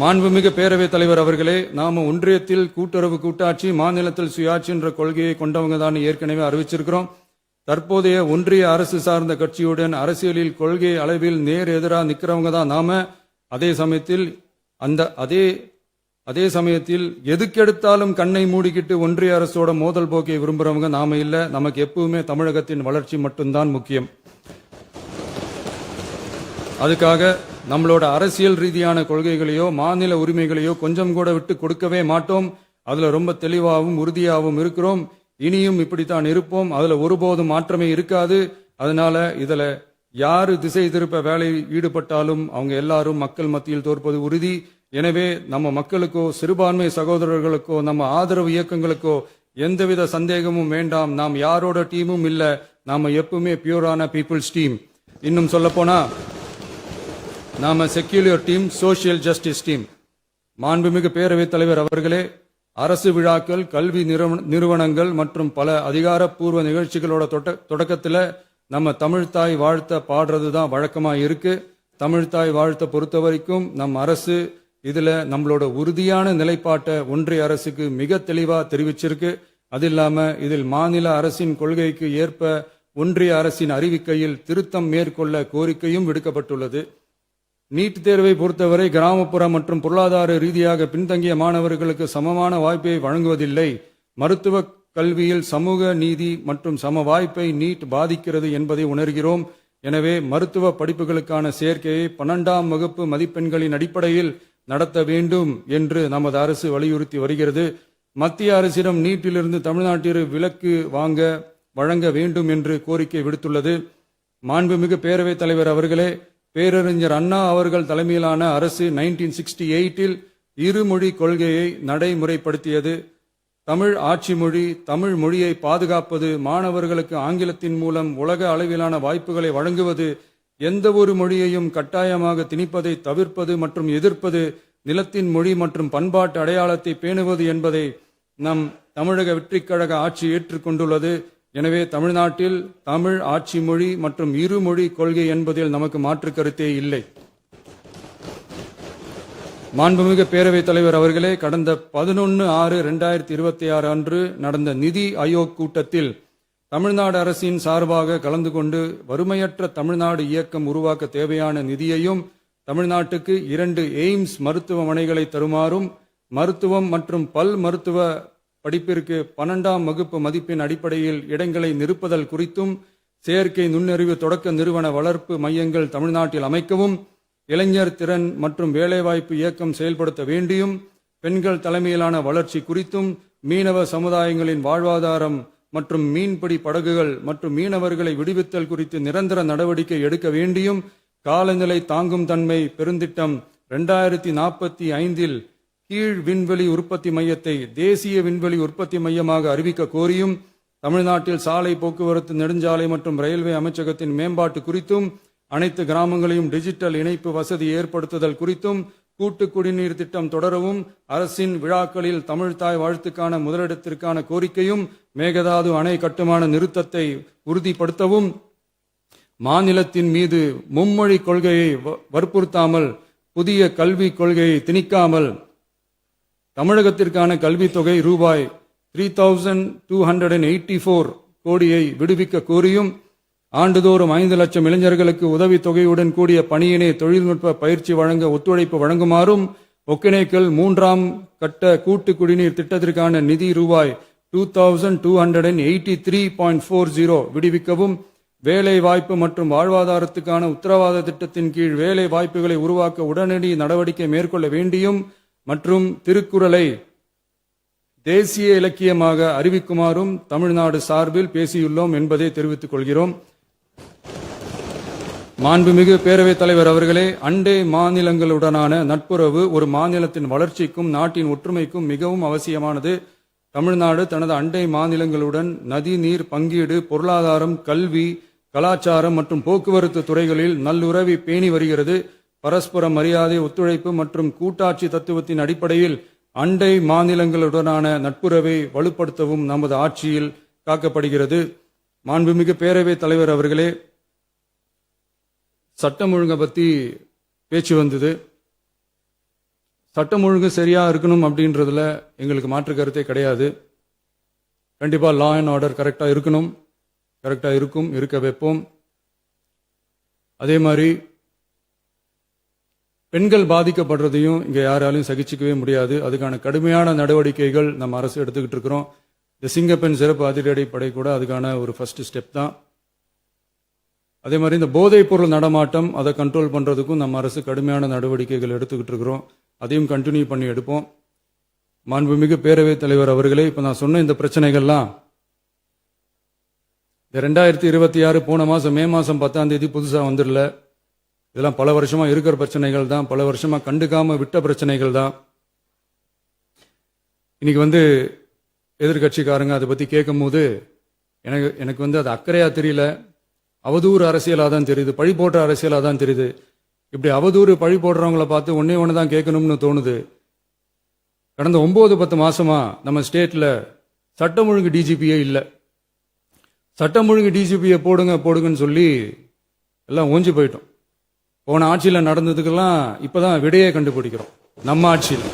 மாண்புமிகு பேரவைத் தலைவர் அவர்களே, நாம ஒன்றியத்தில் கூட்டுறவு கூட்டாட்சி, மாநிலத்தில் சுயாட்சி என்ற கொள்கையை கொண்டவங்க தான் ஏற்கனவே அறிவிச்சிருக்கிறோம். தற்போதைய ஒன்றிய அரசு சார்ந்த கட்சியுடன் அரசியலில் கொள்கை அளவில் நேர் எதிராக நிக்கிறவங்க தான் நாம. அதே சமயத்தில் எதுக்கெடுத்தாலும் கண்ணை மூடிக்கிட்டு ஒன்றிய அரசோட மோதல் போக்கை விரும்புறவங்க நாம இல்ல. நமக்கு எப்பவுமே தமிழகத்தின் வளர்ச்சி மட்டும்தான் முக்கியம். அதுக்காக நம்மளோட அரசியல் ரீதியான கொள்கைகளையோ மாநில உரிமைகளையோ கொஞ்சம் கூட விட்டு கொடுக்கவே மாட்டோம். அதுல ரொம்ப தெளிவாகவும் உறுதியாகவும் இருக்கிறோம். இனியும் இப்படித்தான் இருப்போம். அதுல ஒருபோதும் மாற்றமே இருக்காது. அதனால இதுல யாரு திசை திருப்ப வேலையில் ஈடுபட்டாலும் அவங்க எல்லாரும் மக்கள் மத்தியில் தோற்பது உறுதி. எனவே நம்ம மக்களுக்கோ சிறுபான்மை சகோதரர்களுக்கோ நம்ம ஆதரவு இயக்கங்களுக்கோ எந்தவித சந்தேகமும் வேண்டாம். நாம் யாரோட டீமும் இல்ல, நாம எப்பவுமே பியூரான பீப்புள்ஸ் டீம். இன்னும் சொல்ல போனா நாம secular team, social justice team. மாண்புமிகு பேரவைத் தலைவர் அவர்களே, அரசு விழாக்கள், கல்வி நிறுவனங்கள் மற்றும் பல அதிகாரப்பூர்வ நிகழ்ச்சிகளோட தொடக்கத்துல நம்ம தமிழ்தாய் வாழ்த்த பாடுறது தான் வழக்கமா இருக்கு. தமிழ்தாய் வாழ்த்த பொறுத்த வரைக்கும் நம் அரசு இதுல நம்மளோட உறுதியான நிலைப்பாட்டை ஒன்றிய அரசுக்கு மிக தெளிவா தெரிவிச்சிருக்கு. அது இல்லாம இதில் மாநில அரசின் கொள்கைக்கு ஏற்ப ஒன்றிய அரசின் அறிவிக்கையில் திருத்தம் மேற்கொள்ள கோரிக்கையும் விடுக்கப்பட்டுள்ளது. நீட் தேர்வை பொறுத்தவரை கிராமப்புற மற்றும் பொருளாதார ரீதியாக பின்தங்கிய மாணவர்களுக்கு சமமான வாய்ப்பை வழங்குவதில்லை. மருத்துவ கல்வியில் சமூக நீதி மற்றும் சம வாய்ப்பை நீட் பாதிக்கிறது என்பதை உணர்கிறோம். எனவே மருத்துவ படிப்புகளுக்கான சேர்க்கையை 12ஆம் வகுப்பு மதிப்பெண்களின் அடிப்படையில் நடத்த வேண்டும் என்று நமது அரசு வலியுறுத்தி வருகிறது. மத்திய அரசிடம் நீட்டிலிருந்து தமிழ்நாட்டிற்கு விலக்கு வழங்க வேண்டும் என்று கோரிக்கை விடுத்துள்ளது. மாண்புமிகு பேரவைத் தலைவர் அவர்களே, பேரறிஞர் அண்ணா அவர்கள் தலைமையிலான அரசு 1968இல் இருமொழி கொள்கையை நடைமுறைப்படுத்தியது. தமிழ் ஆட்சி மொழி, தமிழ் மொழியை பாதுகாப்பது, மாணவர்களுக்கு ஆங்கிலத்தின் மூலம் உலக அளவிலான வாய்ப்புகளை வழங்குவது, எந்த ஒரு மொழியையும் கட்டாயமாக திணிப்பதை தவிர்ப்பது மற்றும் எதிர்ப்பது, நிலத்தின் மொழி மற்றும் பண்பாட்டு அடையாளத்தை பேணுவது என்பதை நம் தமிழக வெற்றிக் கழக ஆட்சி ஏற்றுக்கொண்டுள்ளது. எனவே தமிழ்நாட்டில் தமிழ் ஆட்சி மொழி மற்றும் இருமொழி கொள்கை என்பதில் நமக்கு மாற்று கருத்தே இல்லை. மாண்புமிகு பேரவைத் தலைவர் அவர்களே, கடந்த 11/6/2026 அன்று நடந்த நிதி ஆயோக் கூட்டத்தில் தமிழ்நாடு அரசின் சார்பாக கலந்து கொண்டு வறுமையற்ற தமிழ்நாடு இயக்கம் உருவாக்க தேவையான நிதியையும், தமிழ்நாட்டுக்கு 2 எய்ம்ஸ் மருத்துவமனைகளை தருமாறும், மருத்துவம் மற்றும் பல் மருத்துவ படிப்பிற்கு 12ஆம் வகுப்பு மதிப்பெண் அடிப்படையில் இடங்களை நிரப்புதல் குறித்தும், செயற்கை நுண்ணறிவு தொடக்க நிறுவன வளர்ப்பு மையங்கள் தமிழ்நாட்டில் அமைக்கவும், இளைஞர் திறன் மற்றும் வேலைவாய்ப்பு இயக்கம் செயல்படுத்த வேண்டியும், பெண்கள் தலைமையிலான வளர்ச்சி குறித்தும், மீனவ சமுதாயங்களின் வாழ்வாதாரம் மற்றும் மீன்பிடி படகுகள் மற்றும் மீனவர்களை விடுவித்தல் குறித்து நிரந்தர நடவடிக்கை எடுக்க வேண்டியும், காலநிலை தாங்கும் தன்மை பெருந்திட்டம் 2045இல் கீழ் விண்வெளி உற்பத்தி மையத்தை தேசிய விண்வெளி உற்பத்தி மையமாக அறிவிக்க கோரியும், தமிழ்நாட்டில் சாலை போக்குவரத்து, நெடுஞ்சாலை மற்றும் ரயில்வே அமைச்சகத்தின் மேம்பாட்டு குறித்தும், அனைத்து கிராமங்களையும் டிஜிட்டல் இணைப்பு வசதி ஏற்படுத்துதல் குறித்தும், கூட்டு குடிநீர் திட்டம் தொடரவும், அரசின் விழாக்களில் தமிழ்தாய் வாழ்த்துக்கான முதலிடத்திற்கான கோரிக்கையும், மேகதாது அணை கட்டுமான நிறுத்தத்தை உறுதிப்படுத்தவும், மாநிலத்தின் மீது மும்மொழி கொள்கையை வற்புறுத்தாமல் புதிய கல்விக் கொள்கையை திணிக்காமல் தமிழகத்திற்கான கல்வித் தொகை ரூபாய் 3284 கோடியை விடுவிக்க கோரியும், ஆண்டுதோறும் 5 லட்சம் இளைஞர்களுக்கு உதவித் தொகையுடன் கூடிய பணியினை தொழில்நுட்ப பயிற்சி வழங்க ஒத்துழைப்பு வழங்குமாறும், ஒகேனக்கல் 3ஆம் கட்ட கூட்டு குடிநீர் திட்டத்திற்கான நிதி ரூபாய் 2283.40 விடுவிக்கவும், வேலை வாய்ப்பு மற்றும் வாழ்வாதாரத்துக்கான உத்தரவாத திட்டத்தின் கீழ் வேலை வாய்ப்புகளை உருவாக்க உடனடி நடவடிக்கை மேற்கொள்ள வேண்டியும் மற்றும் திருக்குறளை தேசிய இலக்கியமாக அறிவிக்குமாறும் தமிழ்நாடு சார்பில் பேசியுள்ளோம் என்பதை தெரிவித்துக் கொள்கிறோம். மாண்புமிகு பேரவைத் தலைவர் அவர்களே, அண்டை மாநிலங்களுடனான நட்புறவு ஒரு மாநிலத்தின் வளர்ச்சிக்கும் நாட்டின் ஒற்றுமைக்கும் மிகவும் அவசியமானது. தமிழ்நாடு தனது அண்டை மாநிலங்களுடன் நதி நீர் பங்கீடு, பொருளாதாரம், கல்வி, கலாச்சாரம் மற்றும் போக்குவரத்து துறைகளில் நல்லுறவை பேணி வருகிறது. பரஸ்பர மரியாதை, ஒத்துழைப்பு மற்றும் கூட்டாட்சி தத்துவத்தின் அடிப்படையில் அண்டை மாநிலங்களுடனான நட்புறவை வலுப்படுத்தவும் நமது ஆட்சியில் காக்கப்படுகிறது. மாண்புமிகு பேரவைத் தலைவர் அவர்களே, சட்டம் ஒழுங்கை பத்தி பேச்சு வந்தது. சட்டம் ஒழுங்கு சரியா இருக்கணும் அப்படின்றதுல எங்களுக்கு மாற்று கருத்தே கிடையாது. கண்டிப்பா லா அண்ட் ஆர்டர் கரெக்டா இருக்கணும், கரெக்டா இருக்கும், இருக்க வைப்போம். அதே மாதிரி பெண்கள் பாதிக்கப்படுறதையும் இங்க யாராலையும் சகிச்சுக்கவே முடியாது. அதுக்கான கடுமையான நடவடிக்கைகள் நம்ம அரசு எடுத்துக்கிட்டு இருக்கிறோம். இந்த சிங்கப்பெண் சிறப்பு அதிரடி படை கூட அதுக்கான ஒரு ஃபர்ஸ்ட் ஸ்டெப் தான். அதே மாதிரி இந்த போதைப் பொருள் நடமாட்டம் அதை கண்ட்ரோல் பண்றதுக்கும் நம்ம அரசு கடுமையான நடவடிக்கைகள் எடுத்துக்கிட்டு இருக்கிறோம். அதையும் கண்டினியூ பண்ணி எடுப்போம். மாண்புமிகு பேரவைத் தலைவர் அவர்களே, இப்ப நான் சொன்ன இந்த பிரச்சனைகள்லாம் 2026 போன மாசம் மே மாசம் 10ஆம் தேதி புதுசா வந்துடல. இதெல்லாம் பல வருஷமா இருக்கிற பிரச்சனைகள் தான், பல வருஷமா கண்டுக்காம விட்ட பிரச்சனைகள் தான். இன்னைக்கு எதிர்கட்சிக்காரங்க அதை பத்தி கேட்கும்போது எனக்கு வந்து அது அக்கறையா தெரியல, அவதூறு அரசியலா தான் தெரியுது, பழி போடுற அரசியலா தான் தெரியுது. இப்படி அவதூறு பழி போடுறவங்கள பார்த்து ஒன்னே ஒன்று தான் கேட்கணும்னு தோணுது. கடந்த 9-10 மாசமா நம்ம ஸ்டேட்ல சட்டம் ஒழுங்கு டிஜிபியே இல்லை. சட்டம் ஒழுங்கு டிஜிபியை போடுங்கன்னு சொல்லி எல்லாம் ஓஞ்சி போயிட்டோம். போன ஆட்சியில் நடந்ததுக்கெல்லாம் இப்பதான் விடையே கண்டுபிடிக்கிறோம் நம்ம ஆட்சியில்.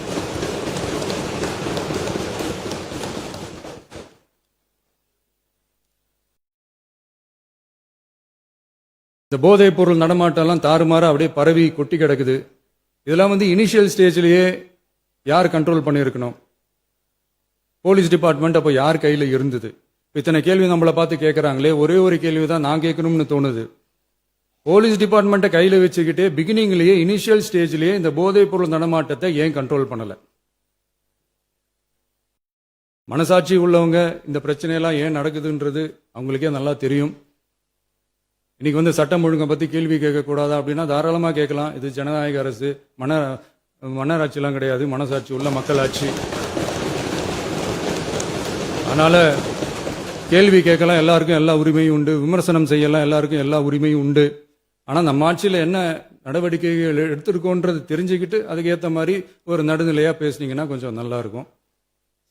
இந்த போதைப் பொருள் நடமாட்டம்லாம் தாறுமாற அப்படியே பரவி கொட்டி கிடக்குது. இதெல்லாம் வந்து இனிஷியல் ஸ்டேஜ்லயே யார் கண்ட்ரோல் பண்ணியிருக்கணும்? போலீஸ் டிபார்ட்மெண்ட் அப்போ யார் கையில் இருந்தது? இத்தனை கேள்வி நம்மளை பார்த்து கேட்கறாங்களே, ஒரே ஒரு கேள்வி தான் நான் கேட்கணும்னு தோணுது. போலீஸ் டிபார்ட்மெண்ட்டை கையில் வச்சுக்கிட்டே பிகினிங்லேயே இனிஷியல் ஸ்டேஜ்லயே இந்த போதைப் பொருள் நடமாட்டத்தை ஏன் கண்ட்ரோல் பண்ணல? மனசாட்சி உள்ளவங்க இந்த பிரச்சனையெல்லாம் ஏன் நடக்குதுன்றது அவங்களுக்கே நல்லா தெரியும். இன்னைக்கு வந்து சட்டம் ஒழுங்கை பத்தி கேள்வி கேட்கக்கூடாதா அப்படின்னா தாராளமா கேட்கலாம். இது ஜனநாயக அரசு, மன்னராட்சியெல்லாம் கிடையாது, மனசாட்சி உள்ள மக்களாட்சி. அதனால கேள்வி கேட்கலாம், எல்லாருக்கும் எல்லா உரிமையும் உண்டு. விமர்சனம் செய்யலாம், எல்லாருக்கும் எல்லா உரிமையும் உண்டு. ஆனா நம்ம ஆட்சியில் என்ன நடவடிக்கைகள் எடுத்திருக்கோன்றது தெரிஞ்சுக்கிட்டு அதுக்கேற்ற மாதிரி ஒரு நடுநிலையா பேசுனீங்கன்னா கொஞ்சம் நல்லா இருக்கும்.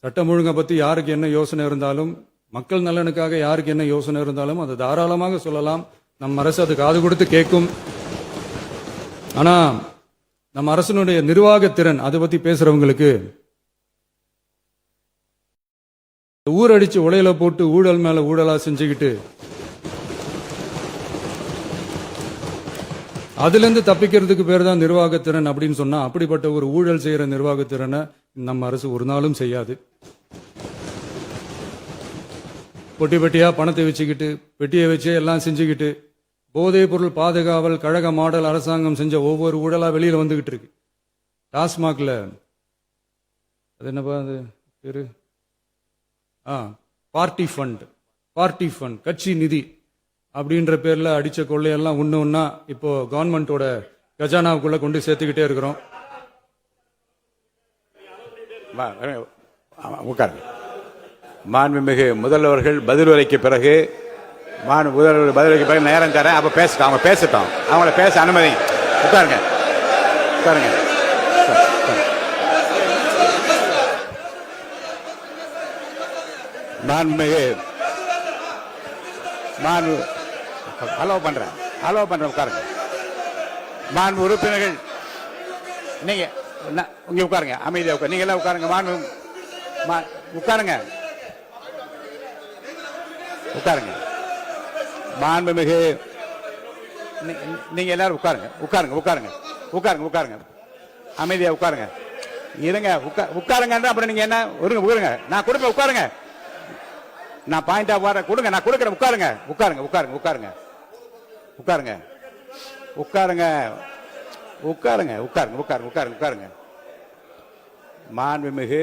சட்டம் ஒழுங்கை பத்தி யாருக்கு என்ன யோசனை இருந்தாலும், மக்கள் நலனுக்காக யாருக்கு என்ன யோசனை இருந்தாலும் அதை தாராளமாக சொல்லலாம். நம்ம அரசு அது காது கொடுத்து கேட்கும். ஆனா நம்ம அரசனுடைய நிர்வாகத்திறன் அதை பத்தி பேசுறவங்களுக்கு ஊரடிச்சு உலையில போட்டு ஊழல் மேல ஊழலா செஞ்சுக்கிட்டு அதுல இருந்து தப்பிக்கிறதுக்கு பேர் தான் நிர்வாகத்திறன் அப்படின்னு சொன்னா, அப்படிப்பட்ட ஒரு ஊழல் செய்யற நிர்வாகத்திறனை நம்ம அரசு ஒரு நாளும் செய்யாது. பொட்டி பெட்டியா பணத்தை வச்சுக்கிட்டு, பெட்டியை வச்சே எல்லாம் செஞ்சுக்கிட்டு, போதைப் பொருள் பாதுகாவல் கழக மாடல் அரசாங்கம் செஞ்ச ஒவ்வொரு ஊழலா வெளியில வந்துகிட்டு இருக்கு. டாஸ்மாக்ல அது என்னப்பா அது பேரு, பார்ட்டி ஃபண்ட் கட்சி நிதி அப்படின்ற பேர்ல அடிச்ச கொள்ளையெல்லாம் ஒண்ணு ஒன்னா இப்போ கவர்மெண்டோட கஜானாவுக்குள்ள கொண்டு சேர்த்துக்கிட்டே இருக்கிறோம். உட்காருங்க. மாண்புமிகு முதல்வர்கள் பதிலுரைக்கு பிறகு முதல்வர் பதிலுரைக்கு பிறகு நேரம் தரேன். அப்ப பேசட்டும், அவங்க பேசட்டும், அவங்கள பேச அனுமதி. உட்காருங்க உட்காருங்க. மாண்புமிகு அலோவ் பண்றேன் உட்காருங்க. மாண்பு உறுப்பினர்கள் நீங்க இங்க உட்காருங்க, அமைதியா உட்காரு. நீங்க எல்லாம் உட்காருங்க. உட்காருங்க. மாண்புமிகு நீங்க எல்லாரும் உட்காருங்க. அமைதியா உட்காருங்க. இருங்க, உட்காருங்க. அப்புறம் நீங்க என்ன உட்காருங்க, நான் கொடுப்பேன். உட்காருங்க, நான் பாயிண்ட் ஆஃப் ஆர்டர் கொடுங்க, நான் கொடுக்குறேன். உட்காருங்க. மாண்புமிகு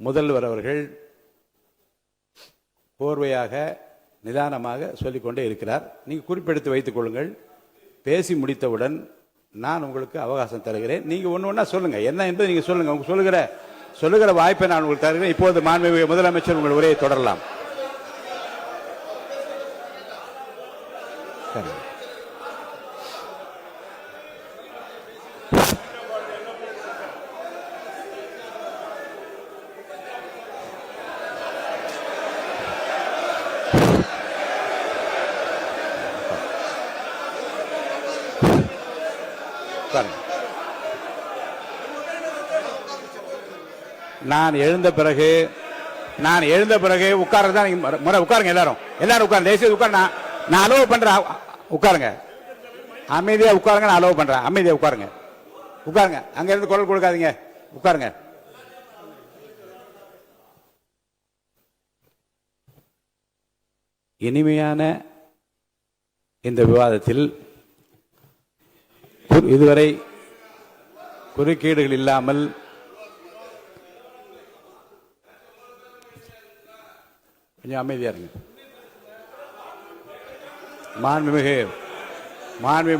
முதல்வர் அவர்கள் கோர்வையாக நிதானமாக சொல்லிக்கொண்டே இருக்கிறார். நீங்க குறிப்பெடுத்து வைத்துக் கொள்ளுங்கள். பேசி முடித்தவுடன் நான் உங்களுக்கு அவகாசம் தருகிறேன். நீங்க ஒண்ணு சொல்லுங்க, என்ன என்பது நீங்க சொல்லுங்க. உங்க சொல்லுகிற வாய்ப்பை நான் உங்களுக்கு தருகிறேன். இப்போது மாண்புமிகு முதலமைச்சர் உங்கள் உரையை தொடரலாம். நான் எழுந்த பிறகு உட்கார்றதுதான் முறை. உட்காருங்க, எல்லாரும் உட்காருங்க. தேசிய உட்காரு. நான் அலோவ் பண்றேன். உட்காருங்க, அமைதியா உட்காருங்க. நான் அலோவ் பண்றேன். அமைதியா உட்காருங்க. அங்க இருந்து குரல் கொடுக்காதீங்க. உட்காருங்க. இனிமையான இந்த விவாதத்தில் இதுவரை குறுக்கீடுகள் இல்லாமல் கொஞ்சம் அமைதியா இருங்க. மாண்புமிகு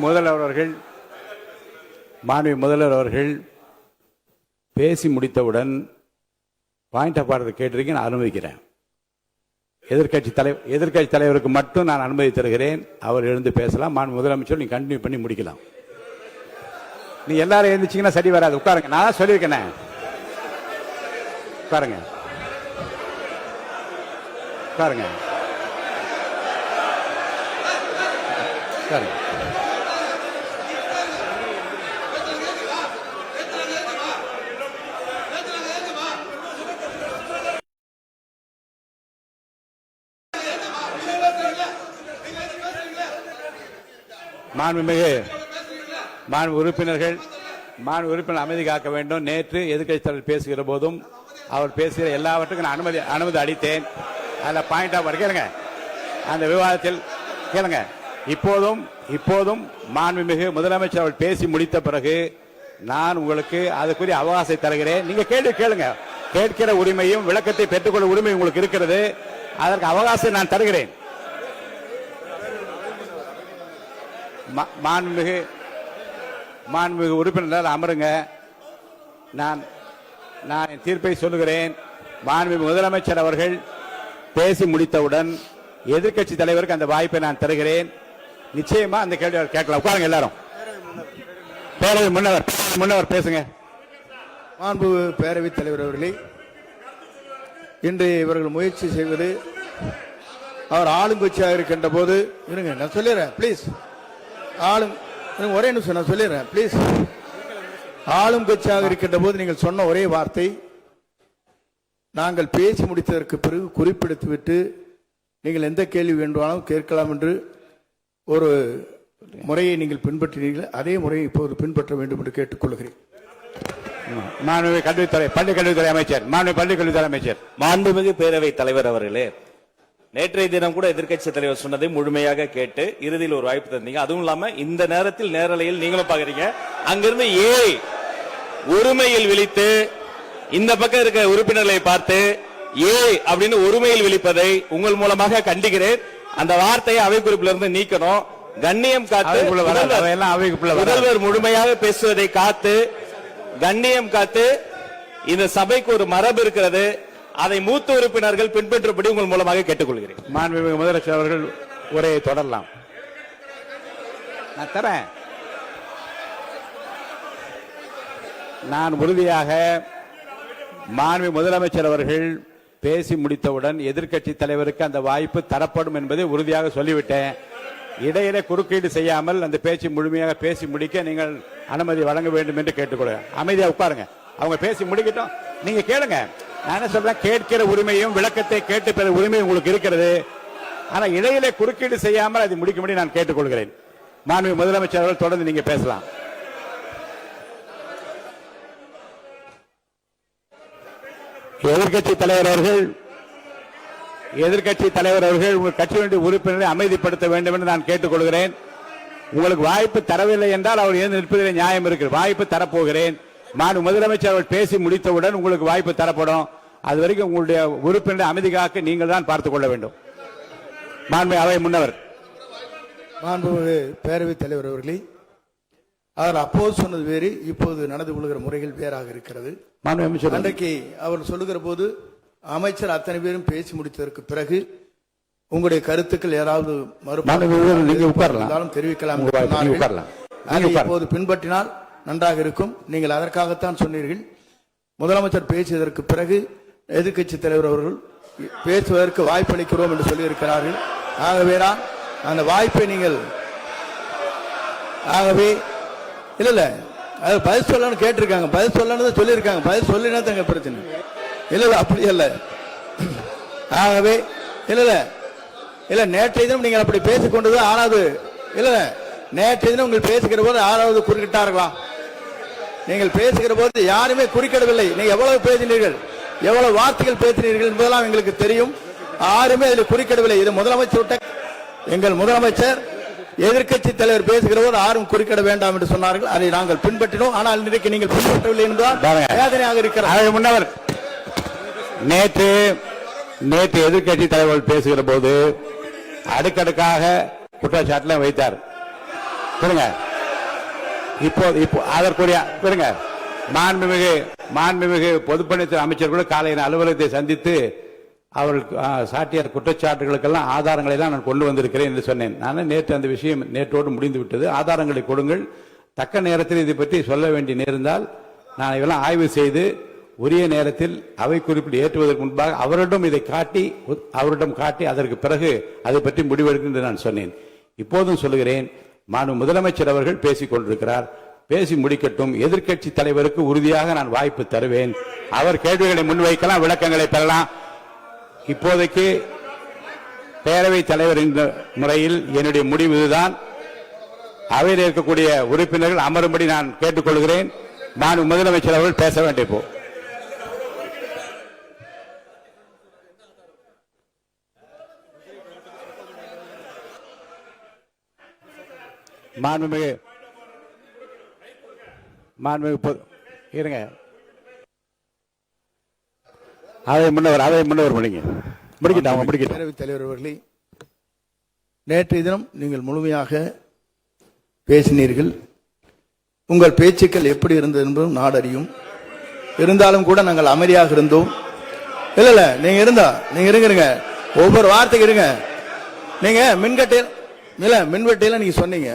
முதல்வர் அவர்கள் பேசி முடித்தவுடன் பாயிண்ட் ஆஃப் ஆர்டர் கேட்டிருக்கீங்க, நான் அனுமதிக்கிறேன். எதிர்க்கட்சி தலைவருக்கு மட்டும் நான் அனுமதி தருகிறேன். அவர் எழுந்து பேசலாம். முதலமைச்சர் நீங்க கண்டினியூ பண்ணி முடிக்கலாம். நீ எல்லாரும் எழுந்துச்சீங்கன்னா சரி வராது. உட்காருங்க, நான் தான் சொல்லியிருக்கேன். உட்காருங்க உட்காருங்க உட்காருங்க. மாண்புமிகு உறுப்பினர்கள் அமைதி காக்க வேண்டும். நேற்று எதிர்க்கட்சி தலைவர் பேசுகிற போதும் அவர் பேசுகிற எல்லாவற்றுக்கும் நான் அனுமதி அளித்தேன். அதில் பாயிண்ட் ஆஃப் கேளுங்க, அந்த விவாதத்தில் கேளுங்க. இப்போதும் மாண்புமிகு முதலமைச்சர் அவர் பேசி முடித்த பிறகு நான் உங்களுக்கு அதுக்குரிய அவகாசம் தருகிறேன். நீங்க கேள்வி கேளுங்க. கேட்கிற உரிமையும் விளக்கத்தை பெற்றுக்கொள்ள உரிமை உங்களுக்கு இருக்கிறது. அதற்கு அவகாசம் நான் தருகிறேன். மாண்புமிகு உறுப்பினர் அமருங்க. நான் என் தீர்ப்பை சொல்லுகிறேன். மாண்புமிகு முதலமைச்சர் அவர்கள் பேசி முடித்தவுடன் எதிர்க்கட்சி தலைவருக்கு அந்த வாய்ப்பை நான் தருகிறேன். நிச்சயமா அந்த கேள்வி கேட்கலாம். உட்காருங்க எல்லாரும். பேரவை முன்னவர் பேசுங்க. மாண்பு பேரவைத் தலைவர் அவர்களே, இன்று இவர்கள் முயற்சி செய்வது, அவர் ஆளுங்கட்சியாக இருக்கின்ற போது, இருங்க நான் சொல்லிடுறேன் ப்ளீஸ். ஒரே நிமிஷம் நான் சொல்லிடுறேன் ப்ளீஸ். ஆளும் கட்சியாக இருக்கின்ற போது நீங்கள் சொன்ன ஒரே வார்த்தை, நாங்கள் பேசி முடித்ததற்கு பிறகு குறிப்பிடுத்துவிட்டு நீங்கள் எந்த கேள்வி வேண்டுமானாலும் கேட்கலாம் என்று ஒரு முறையை நீங்கள் பின்பற்றினீர்கள். அதே முறையை இப்போது பின்பற்ற வேண்டும் என்று கேட்டுக்கொள்கிறேன். பள்ளிக்கல்வித்துறை அமைச்சர். மாண்புமிகு பேரவைத் தலைவர் அவர்களே, நேற்றைய தினம் கூட எதிர்க்கட்சி தலைவர் சொன்னதை முழுமையாக கேட்டு இறுதியில் ஒரு வாய்ப்பு தந்தீங்க. அதுவும் இல்லாம இந்த நேரத்தில் நேரலையில் நீங்களும் பாக்குறீங்க. அங்கிருந்து ஒருமையில் விழித்து இந்த பக்கம் இருக்க உறுப்பினர்களை பார்த்து அப்படின்னு ஒருமையில் விழிப்பதை உங்கள் மூலமாக கண்டிக்கிறேன். அந்த வார்த்தையை அவை குறிப்பிலிருந்து நீக்கணும். கண்ணியம் காத்து முதல்வர் முழுமையாக பேசுவதை காத்து கண்ணியம் காத்து இந்த சபைக்கு ஒரு மரபு இருக்கிறது. அதை மூத்த உறுப்பினர்கள் பின்பற்றும்படி உங்கள் மூலமாக கேட்டுக்கொள்கிறேன். மாண்புமிகு முதலமைச்சர் அவர்கள் உரையை தொடரலாம். நான் தரேன். நான் உறுதியாக மாண்புமிகு முதலமைச்சர் அவர்கள் பேசி முடித்தவுடன் எதிர்க்கட்சி தலைவருக்கு அந்த வாய்ப்பு தரப்படும் என்பதை உறுதியாக சொல்லிவிட்டேன். இடையிலே குறுக்கீடு செய்யாமல் அந்த பேச்சு முழுமையாக பேசி முடிக்க நீங்கள் அனுமதி வழங்க வேண்டும் என்று கேட்டுக்கொள்கிறேன். அமைதியா உட்காருங்க. அவங்க பேசி முடிக்கட்டும், நீங்க கேளுங்க. நான் என்ன சொல்றேன், கேட்கிற உரிமையும் விளக்கத்தை கேட்டு பெற உரிமை உங்களுக்கு இருக்கிறது. ஆனா இடையிலே குறுக்கீடு செய்யாமல் அதை முடிக்கும்படி நான் கேட்டுக்கொள்கிறேன். மாண்புமிகு முதலமைச்சர் அவர்கள் தொடர்ந்து நீங்க பேசலாம். எதிர்க்கட்சி தலைவர் அவர்கள் உங்கள் கட்சியினுடைய உறுப்பினரை அமைதிப்படுத்த வேண்டும் என்று நான் கேட்டுக்கொள்கிறேன். உங்களுக்கு வாய்ப்பு தரவில்லை என்றால் அவர் எழுந்து நிற்பதில் நியாயம் இருக்கிறது. வாய்ப்பு தரப்போகிறேன். மாண்பு முதலமைச்சர் அவர்கள் பேசி முடித்தவுடன் உங்களுக்கு வாய்ப்பு தரப்படும். அது வரைக்கும் உங்களுடைய உறுப்பினரை அமைதி காக்க நீங்கள் தான் பார்த்துக் கொள்ள வேண்டும். மாண்பு அவை முன்னவர். மாண்பு பேரவைத் தலைவர் அவர்களே, அவர் அப்போது சொன்னது வேறு, இப்போது நடந்து கொள்கிற முறைகள் வேறாக இருக்கிறது. அன்றைக்கு அவர் சொல்லுகிற போது அமைச்சர் அத்தனை பேரும் பேசி முடித்ததற்கு பிறகு உங்களுடைய கருத்துக்கள் ஏதாவது தெரிவிக்கலாம். இப்போது பின்பற்றினால் நன்றாக இருக்கும். நீங்கள் அதற்காகத்தான் சொன்னீர்கள். முதலமைச்சர் பேசியதற்கு பிறகு எதிர்க்கட்சி தலைவர் அவர்கள் பேசுவதற்கு வாய்ப்பளிக்கிறோம் என்று சொல்லியிருக்கிறார்கள். ஆகவேதான் அந்த வாய்ப்பை நீங்கள் இல்ல அது பதில் சொல்லணும்னு கேட்டிருக்காங்க. பதில் சொல்லணும் சொல்லியிருக்காங்க. பதில் சொல்லினா தங்க பிரச்சனை இல்ல. அப்படி இல்ல. ஆகவே இல்ல நேற்றைய தினம் நீங்கள் அப்படி பேசிக்கொண்டது. ஆறாவது இல்ல நேற்றைய தினம் உங்கள் பேசுகிற போது ஆறாவது குறுக்கிட்டார்களா? நீங்கள் பேசுகிற போது யாருமே குறுக்கிடவில்லை. நீங்க எவ்வளவு பேசினீர்கள், எவ்வளவு வார்த்தைகள் பேசினீர்கள் என்பதெல்லாம் எங்களுக்கு தெரியும். யாருமே அதில் குறுக்கிடவில்லை. இது முதலமைச்சர், எங்கள் முதலமைச்சர் எதிர்க்கட்சி தலைவர் பேசுகிற போது யாரும் குறுக்கிட வேண்டாம் என்று சொன்னார்கள். அதை நாங்கள் பின்பற்றினோம். ஆனால் இன்றைக்கு நீங்கள் பின்பற்றவில்லை என்பதால் வேதனையாக இருக்கிறார். முன்னவர் நேற்று எதிர்க்கட்சி தலைவர் பேசுகிற போது அடுக்கடுக்காக குற்றச்சாட்டுல வைத்தார். இப்போ அதற்குரிய மாண்புமிகு பொதுப்பணித்துறை அமைச்சர் கூட காலையில் அலுவலகத்தை சந்தித்து அவர்கள் சாட்டிய குற்றச்சாட்டுகளுக்கெல்லாம் ஆதாரங்களை எல்லாம் நான் கொண்டு வந்திருக்கிறேன் என்று சொன்னேன். நான் நேற்று அந்த விஷயம் நேற்றோடு முடிந்து விட்டது. ஆதாரங்களை கொடுங்கள். தக்க நேரத்தில் இதை பற்றி சொல்ல வேண்டிய நேர்ந்தால் நான் இதெல்லாம் ஆய்வு செய்து உரிய நேரத்தில் அவை குறிப்பிட்டு ஏற்றுவதற்கு முன்பாக அவரிடம் காட்டி அதற்கு பிறகு அதை பற்றி முடிவெடுக்கும் என்று நான் சொன்னேன். இப்போதும் சொல்லுகிறேன், மாண்பு முதலமைச்சர் அவர்கள் பேசிக் கொண்டிருக்கிறார். பேசி முடிக்கட்டும். எதிர்க்கட்சி தலைவருக்கு உறுதியாக நான் வாய்ப்பு தருவேன். அவர் கேள்விகளை முன்வைக்கலாம், விளக்கங்களை பெறலாம். இப்போதைக்கு பேரவைத் தலைவர் என்ற முறையில் என்னுடைய முடிவு இதுதான். அவையில் இருக்கக்கூடிய உறுப்பினர்கள் அமரும்படி நான் கேட்டுக்கொள்கிறேன். மாண்பு முதலமைச்சர் அவர்கள் பேச வேண்டும். இப்போ மாண்புமிகு இருங்க, அதை முன்னவர் முடிக்கிட்டாங்க. பேரவைத் தலைவர் அவர்களே, நேற்றைய தினம் நீங்கள் முழுமையாக பேசினீர்கள். உங்கள் பேச்சுக்கள் எப்படி இருந்தது என்பதும் நாடறியும். இருந்தாலும் கூட நாங்கள் அமைதியாக இருந்தோம். இல்ல நீங்க இருங்க, ஒவ்வொரு வார்த்தைக்கு இருங்க. நீங்க மின்வெட்டையில நீங்க சொன்னீங்க,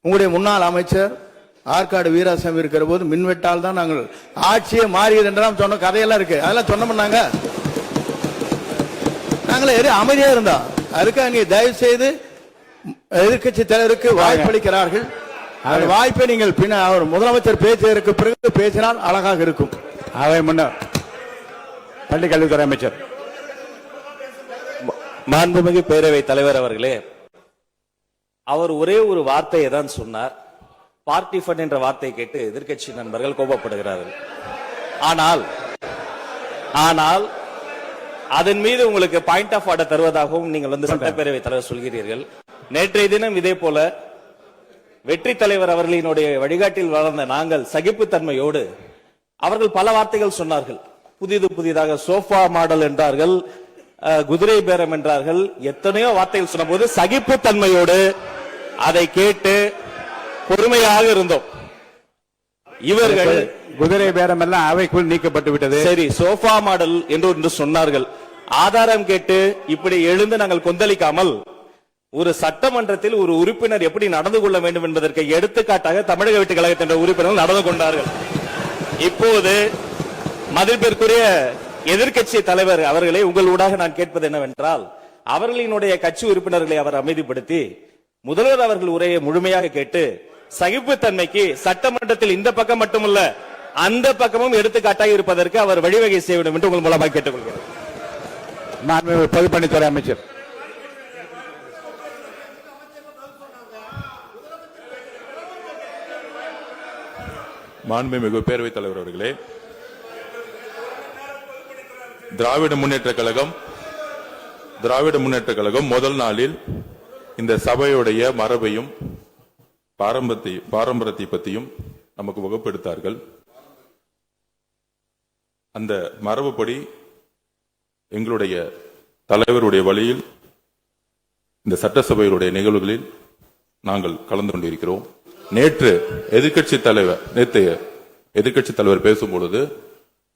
உங்களுடைய முன்னாள் அமைச்சர் ஆற்காடு வீராசாமி இருக்கிற போது மின்வெட்டால் தான் நாங்கள் ஆட்சியே மாறியது என்றெல்லாம் சொன்ன கதையெல்லாம் இருக்கு. அதெல்லாம் சொன்னோம்னாங்க, நாங்களே அமைதியா இருந்தோம். அதுக்காக நீங்க தயவு செய்து எதிர்கட்சி தலைவருக்கு வாய்ப்பளிக்கிறார்கள். அந்த வாய்ப்பை நீங்கள் அவர் முதலமைச்சர் பேசுவதற்கு பிறகு பேசினால் அழகாக இருக்கும். அவை முன்னர் பள்ளி கல்வித்துறை அமைச்சர் மாண்புமிகு பேரவைத் தலைவர் அவர்களே, அவர் ஒரே ஒரு வார்த்தையை தான் சொன்னார். பார்ட்டி ஃபண்ட் என்ற வார்த்தையை கேட்டு எதிர்க்கட்சி நண்பர்கள் கோபப்படுகிறார்கள். ஆனால் அதன் மீது உங்களுக்கு பாயிண்ட் ஆஃப் ஆர்டர் தருவதாகவும் நீங்கள் சட்டப்பேரவை தலைவர் சொல்கிறீர்கள். நேற்றைய தினம் இதே போல வெற்றி தலைவர் அவர்களினுடைய வழிகாட்டில் வளர்ந்த நாங்கள் சகிப்புத்தன்மையோடு அவர்கள் பல வார்த்தைகள் சொன்னார்கள். புதிதாக சோஃபா மாடல் என்றார்கள், குதிரை பேரம் என்றார்கள், எத்தனையோ வார்த்தைகள் சொன்ன போது சகிப்புத்தன்மையோடு அதை கேட்டு பொறுமையாக இருந்தோம். இவர்கள் குதிரை பேரம் எல்லாம் அவைக்குள் நீக்கப்பட்டு விட்டது. சரி, சோஃபா மாடல் என்று சொன்னார்கள். ஆதாரம் கேட்டு இப்படி எழுந்து நாங்கள் கொந்தளிக்காமல் ஒரு சட்டமன்றத்தில் ஒரு உறுப்பினர் எப்படி நடந்து கொள்ள வேண்டும் என்பதற்கு எடுத்துக்காட்டாக தமிழக வெற்றி கழகத்தின் உறுப்பினர்கள் நடந்து கொண்டார்கள். இப்போது மதிப்பிற்குரிய எதிர்க்கட்சி தலைவர் அவர்களை உங்கள் ஊடாக நான் கேட்பது என்னவென்றால், அவர்களினுடைய கட்சி உறுப்பினர்களை அவர் அமைதிப்படுத்தி முதல்வர் அவர்கள் உரையை முழுமையாக கேட்டு சகிப்புத்தன்மைக்கு சட்டமன்றத்தில் இந்த பக்கம் மட்டுமல்ல அந்த பக்கமும் எடுத்துக்காட்டாக இருப்பதற்கு அவர் வழிவகை செய்ய வேண்டும் என்று உங்கள் மூலமாக கேட்டுக்கொள்கிறேன். பொதுப்பணித்துறை அமைச்சர் மாண்புமிகு பேரவைத் தலைவர் அவர்களே, திராவிட முன்னேற்ற கழகம் முதல் நாளில் இந்த சபையுடைய மரபையும் பாரம்பரியத்தை பற்றியும் நமக்கு வகுப்பெடுத்தார்கள். அந்த மரபுப்படி எங்களுடைய தலைவருடைய வழியில் இந்த சட்டசபையுடைய நிகழ்வுகளில் நாங்கள் கலந்து கொண்டிருக்கிறோம். நேற்று எதிர்க்கட்சி தலைவர் பேசும்பொழுது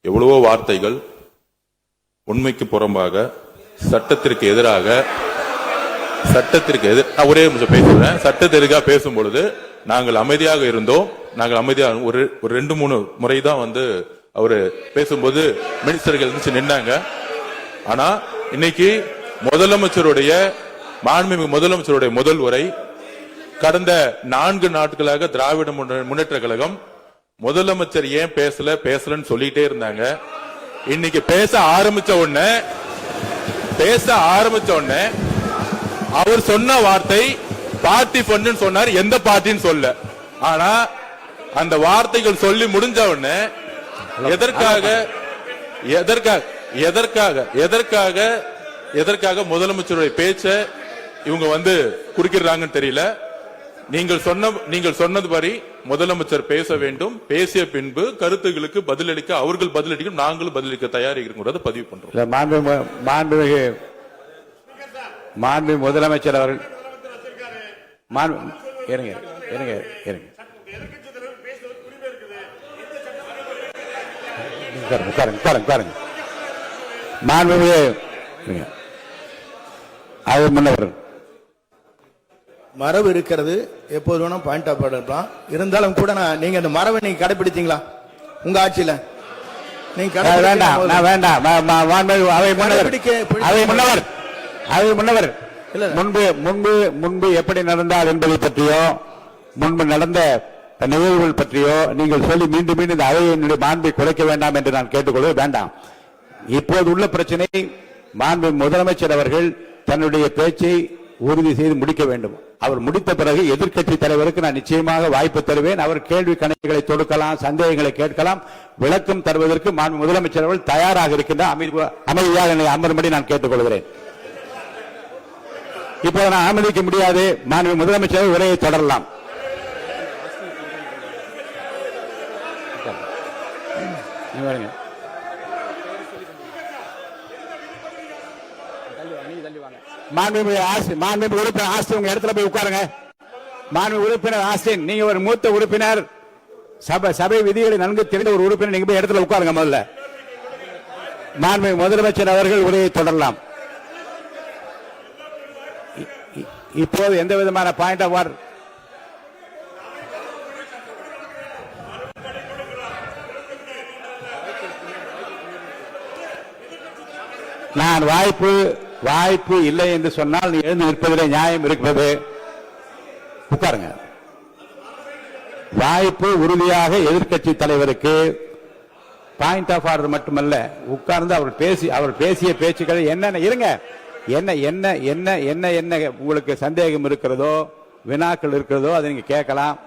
எவ்வளவோ வார்த்தைகள் உண்மைக்கு புறம்பாக சட்டத்திற்கு எதிராக ஒரே நிமிஷம் பேசுறேன். சட்டத்திற்காக பேசும் பொழுது நாங்கள் அமைதியாக இருந்தோம். ஒரு 2-3 முறை தான் அவரு பேசும்போது மினிஸ்டர்கள் இருந்துச்சு நின்னாங்க. ஆனா இன்னைக்கு மாண்புமிகு முதலமைச்சருடைய முதல் உரை கடந்த 4 நாட்களாக திராவிட முன்னேற்ற கழகம் முதலமைச்சர் ஏன் பேசலன்னு சொல்லிட்டே இருந்தாங்க. இன்னைக்கு பேச ஆரம்பிச்ச உடனே அவர் சொன்ன வார்த்தை பார்ட்டி ஃபண்ட் சொன்னார். எந்த பார்ட்டின்னு சொல்ல. ஆனா அந்த வார்த்தைகள் சொல்லி முடிஞ்ச உடனே எதற்காக முதலமைச்சருடைய பேச்ச இவங்க குறுக்கிறாங்கன்னு தெரியல. நீங்கள் சொன்னதுபடி முதலமைச்சர் பேச வேண்டும். பேசிய பின்பு கருத்துகளுக்கு பதிலளிக்க அவர்கள் பதிலளிக்கும், நாங்களும் பதிலளிக்க தயாராக இருக்கிறத பதிவு பண்றோம். மாண்பு முதலமைச்சர் அவர்கள் உட்காருங்க. மாண்புமிகு அது முன்னவர் மரபு இருக்கிறது, எப்போது வேணா பாயிண்ட் ஆஃப் எடுக்கலாம். இருந்தாலும் கூட நீங்க அந்த மரபை நீங்க கடைபிடித்தீங்களா உங்க ஆட்சியில? நீங்க வேண்டாம். அவை முன்னவர் முன்பு எப்படி நடந்தால் என்பதை பற்றியோ முன்பு நடந்த நிகழ்வுகள் பற்றியோ நீங்கள் சொல்லி மீண்டும் மீண்டும் இந்த அவையினுடைய மாண்பை குறைக்க வேண்டாம் என்று நான் கேட்டுக்கொள்வது வேண்டாம். இப்போது உள்ள பிரச்சனை மாண்பு முதலமைச்சர் அவர்கள் தன்னுடைய பேச்சை உறுதி செய்து முடிக்க வேண்டும். அவர் முடித்த பிறகு எதிர்க்கட்சி தலைவருக்கு நான் நிச்சயமாக வாய்ப்பு தருவேன். அவர் கேள்வி கணக்குகளை தொடுக்கலாம், சந்தேகங்களை கேட்கலாம், விளக்கம் தருவதற்கு மாண்பு முதலமைச்சர் அவர்கள் தயாராக இருக்கின்றார். அமைதியாக அமரும்படி நான் கேட்டுக்கொள்கிறேன். இப்போது நான் அனுமதிக்க முடியாது. மாண்பு முதலமைச்சர் உரையை தொடரலாம். மாண்புமிகு உறுப்பினர் ஆஸ்டின் உங்க இடத்துல போய் உட்காருங்க. மாண்புமிகு உறுப்பினர் ஆஸ்டின், நீங்க ஒரு மூத்த உறுப்பினர், சபை விதிகளை நன்கு தெரிந்த ஒரு உறுப்பினர், நீங்க போய் இடத்துல உட்காருங்க. முதல்ல மாண்புமிகு முதலமைச்சர் அவர்கள் உரையை தொடரலாம். இப்போது எந்த விதமான பாயிண்ட் ஆஃப் ஆர்டர் நான் வாய்ப்பு இல்லை என்று சொன்னால் நீ எழுந்து நிற்பதிலே நியாயம் இருக்கிறது. உட்காருங்க. வாய்ப்பு உறுதியாக எதிர்க்கட்சி தலைவருக்கு பாயிண்ட் ஆஃப் ஆர்டர் மட்டுமல்ல, உட்கார்ந்து அவர் பேசிய பேச்சுக்களை என்னென்ன இருங்க என்ன உங்களுக்கு சந்தேகம் இருக்கிறதோ, வினாக்கள் இருக்கிறதோ அதை நீங்க கேட்கலாம்.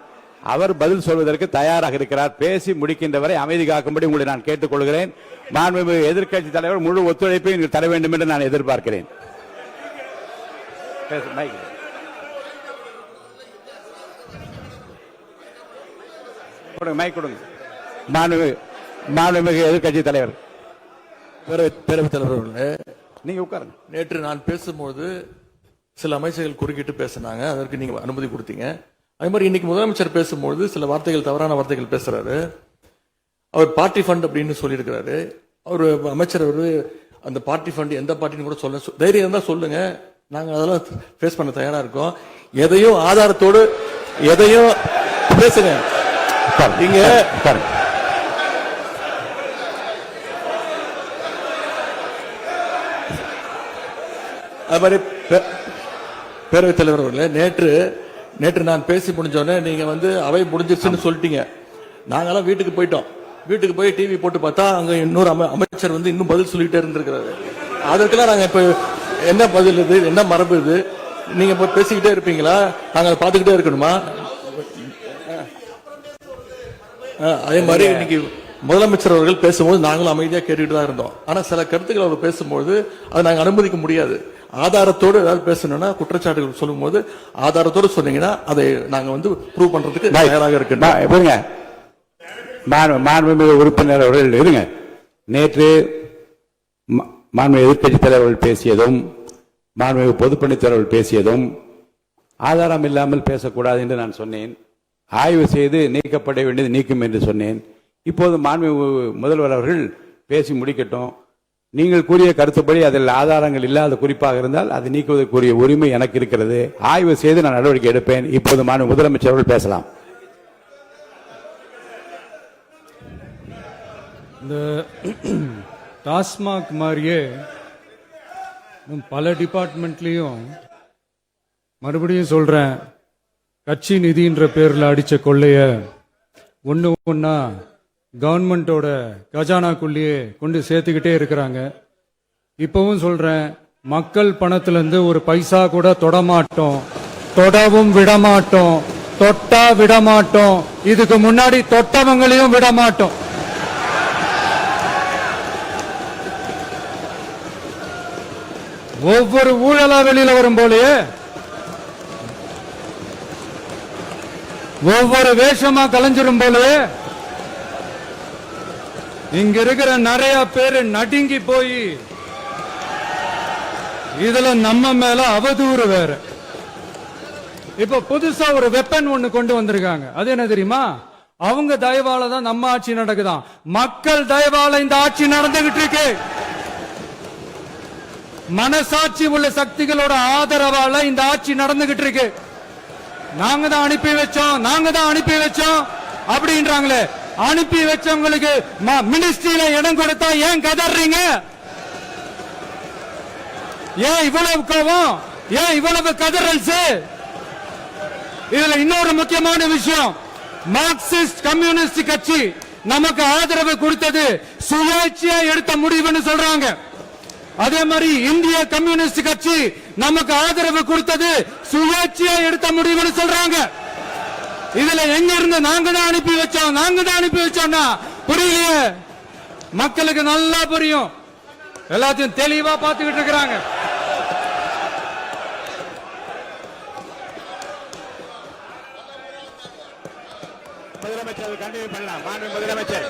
அவர் பதில் சொல்வதற்கு தயாராக இருக்கிறார். பேசி முடிக்கின்ற வரை அமைதி காக்கும்படி உங்களை நான் கேட்டுக்கொள்கிறேன். மாண்புமிகு எதிர்க்கட்சி தலைவர் முழு ஒத்துழைப்பை நீங்கள் தர வேண்டும் என்று நான் எதிர்பார்க்கிறேன். மைக் கொடுங்க. மாண்புமிகு எதிர்க்கட்சி தலைவர், பேரவைத் தலைவர், நீங்க உட்காருங்க. நேற்று நான் பேசும்போது சில அமைச்சர்கள் குறுக்கிட்டு பேசினாங்க, அதற்கு நீங்க அனுமதி கொடுத்தீங்க. அதே மாதிரி இன்னைக்கு முதலமைச்சர் பேசும்போது சில வார்த்தைகள், தவறான வார்த்தைகள் பேசுறாரு. அவர் பார்ட்டி ஃபண்ட் அப்படின்னு சொல்லியிருக்கிறாரு. அவர் அமைச்சர் அந்த பார்ட்டி ஃபண்ட் எந்த பார்ட்டின்னு கூட சொல்ல தைரியம் இருந்தா சொல்லுங்க, நாங்க அதெல்லாம் ஃபேஸ் பண்ண தயாரா இருக்கோம். எதையும் ஆதாரத்தோடு எதையும் பேசுங்க. இங்க அது மாதிரி பேரவைத் தலைவர் அவர்களே, நேற்று நான் பேசி முடிஞ்சோடனே நீங்க அவை முடிஞ்சிருச்சுன்னு சொல்லிட்டீங்க. நாங்கெல்லாம் வீட்டுக்கு போயிட்டோம். வீட்டுக்கு போய் டிவி போட்டு பார்த்தா அங்க இன்னொரு அமைச்சர் இன்னும் பதில் சொல்லிட்டே இருந்திருக்கிறாரு. அதற்கெல்லாம் நாங்க இப்ப என்ன பதில் இது, என்ன மரபு இது? நீங்க இப்ப பேசிக்கிட்டே இருப்பீங்களா? நாங்க அதை பார்த்துக்கிட்டே இருக்கணுமா? அதே மாதிரி இன்னைக்கு முதலமைச்சர் அவர்கள் பேசும்போது நாங்களும் அமைதியா கேட்டுக்கிட்டு தான் இருந்தோம். ஆனா சில கருத்துக்கள் அவர் பேசும்போது அதை நாங்க அனுமதிக்க முடியாது. ஆதாரத்தோடு ஏதாவது பேசணும்னா, குற்றச்சாட்டுகள் சொல்லும் போது ஆதாரத்தோடு சொன்னீங்கன்னா அதை நாங்க ப்ரூவ் பண்றதுக்கு தயாராக இருக்கு. மாண்புமிகு உறுப்பினர் அவர்கள் இருங்க. நேற்று மாண்புமிகு எதிர்க்கட்சி தலைவர்கள் பேசியதும் மாண்புமிகு பொதுப்பணித்துறை பேசியதும் ஆதாரம் இல்லாமல் பேசக்கூடாது என்று நான் சொன்னேன். ஆய்வு செய்து நீக்கப்பட வேண்டியது நீக்கும் என்று சொன்னேன். இப்போது மாண்புமிகு முதல்வர் அவர்கள் பேசி முடிக்கட்டும். நீங்கள் கூறிய கருத்துப்படி அதில் ஆதாரங்கள் இல்லாத குறிப்பாக இருந்தால் அதை நீக்குவதற்குரிய உரிமை எனக்கு இருக்கிறது. ஆய்வு செய்து நான் நடவடிக்கை எடுப்பேன். இப்போது மாண்புமிகு முதலமைச்சர் அவர்கள் பேசலாம். இந்த டாஸ்மாக் மாதிரியே பல டிபார்ட்மெண்ட்லயும், மறுபடியும் சொல்றேன், கட்சி நிதின்ற பேர்ல அடிச்ச கொள்ளைய ஒன்னா கவர்மெண்டோட கஜானாக்குள்ளேயே கொண்டு சேர்த்துக்கிட்டே இருக்கிறாங்க. இப்பவும் சொல்றேன், மக்கள் பணத்துல இருந்து ஒரு பைசா கூட தொடமாட்டோம், தொடவும் விடமாட்டோம், தொட்டா விடமாட்டோம், இதுக்கு முன்னாடி தொட்டவங்களையும் விடமாட்டோம். ஒவ்வொரு ஊழலா வெளியில வரும் போலயே, ஒவ்வொரு வேஷமா கலைஞ்சிரும் போலயே இங்க இருக்கிற நிறைய பேரு நடுங்கி போய் இதுல நம்ம மேல அவதூறு வேற. இப்ப புதுசா ஒரு வெப்பன் ஒண்ணு கொண்டு வந்திருக்காங்க. அது என்ன தெரியுமா? அவங்க தயவால தான் நம்ம ஆட்சி நடக்குதாம். மக்கள் தயவால இந்த ஆட்சி நடந்துகிட்டு இருக்கு. மனசாட்சி உள்ள சக்திகளோட ஆதரவால இந்த ஆட்சி நடந்துகிட்டு இருக்கு. நாங்க தான் அனுப்பி வச்சோம் அப்படின்றாங்களே. அனுப்பி வச்சவங்களுக்கு மினிஸ்ட்ரியில இடம் கொடுத்தா ஏன் கதறீங்க? ஏன் இவ்வளவு கோவம்? ஏன் இவ்வளவு கதறல்ஸ்? இதுல இன்னொரு முக்கியமான விஷயம், மார்க்சிஸ்ட் கம்யூனிஸ்ட் கட்சி நமக்கு ஆதரவு கொடுத்தது சுயேட்சையா எடுத்த முடிவுன்னு சொல்றாங்க. அதே மாதிரி இந்திய கம்யூனிஸ்ட் கட்சி நமக்கு ஆதரவு கொடுத்தது சுயேட்சையா எடுத்த முடிவுன்னு சொல்றாங்க. இதுல எங்க இருந்து நாங்க தான் அனுப்பி வச்சோம்னா புரியலையே. மக்களுக்கு நல்லா புரியும், எல்லாத்தையும் தெளிவா பார்த்துக்கிட்டு இருக்கிறாங்க. முதலமைச்சர் கண்டினியூ பண்ணலாம். மாண்பு முதலமைச்சர்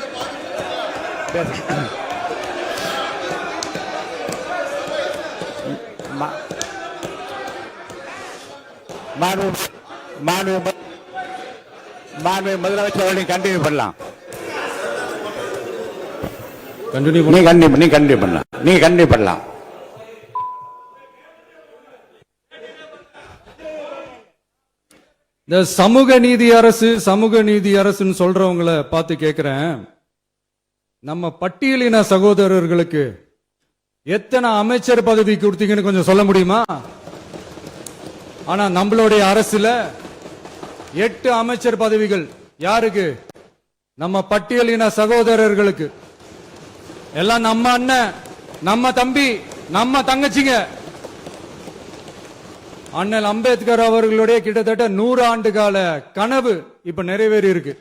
முதலமைச்சர் அவர்கள் கண்டினியூ பண்ணலாம். நீங்க கண்டினியூ பண்ணலாம். இந்த சமூக நீதி அரசுன்னு சொல்றவங்களை பார்த்து கேட்கிறேன், நம்ம பட்டியலின சகோதரர்களுக்கு எத்தனை அமைச்சர் பதவி கொடுத்தீங்கன்னு கொஞ்சம் சொல்ல முடியுமா? ஆனா நம்மளுடைய அரசுல 8 அமைச்சர் பதவிகள் யாருக்கு? நம்ம பட்டியலின சகோதரர்களுக்கு. எல்லாம் நம்ம அண்ணன், நம்ம தம்பி, நம்ம தங்கச்சிங்க. அண்ணல் அம்பேத்கர் அவர்களுடைய கிட்டத்தட்ட 100 ஆண்டு கால கனவு இப்ப நிறைவேறி இருக்கு.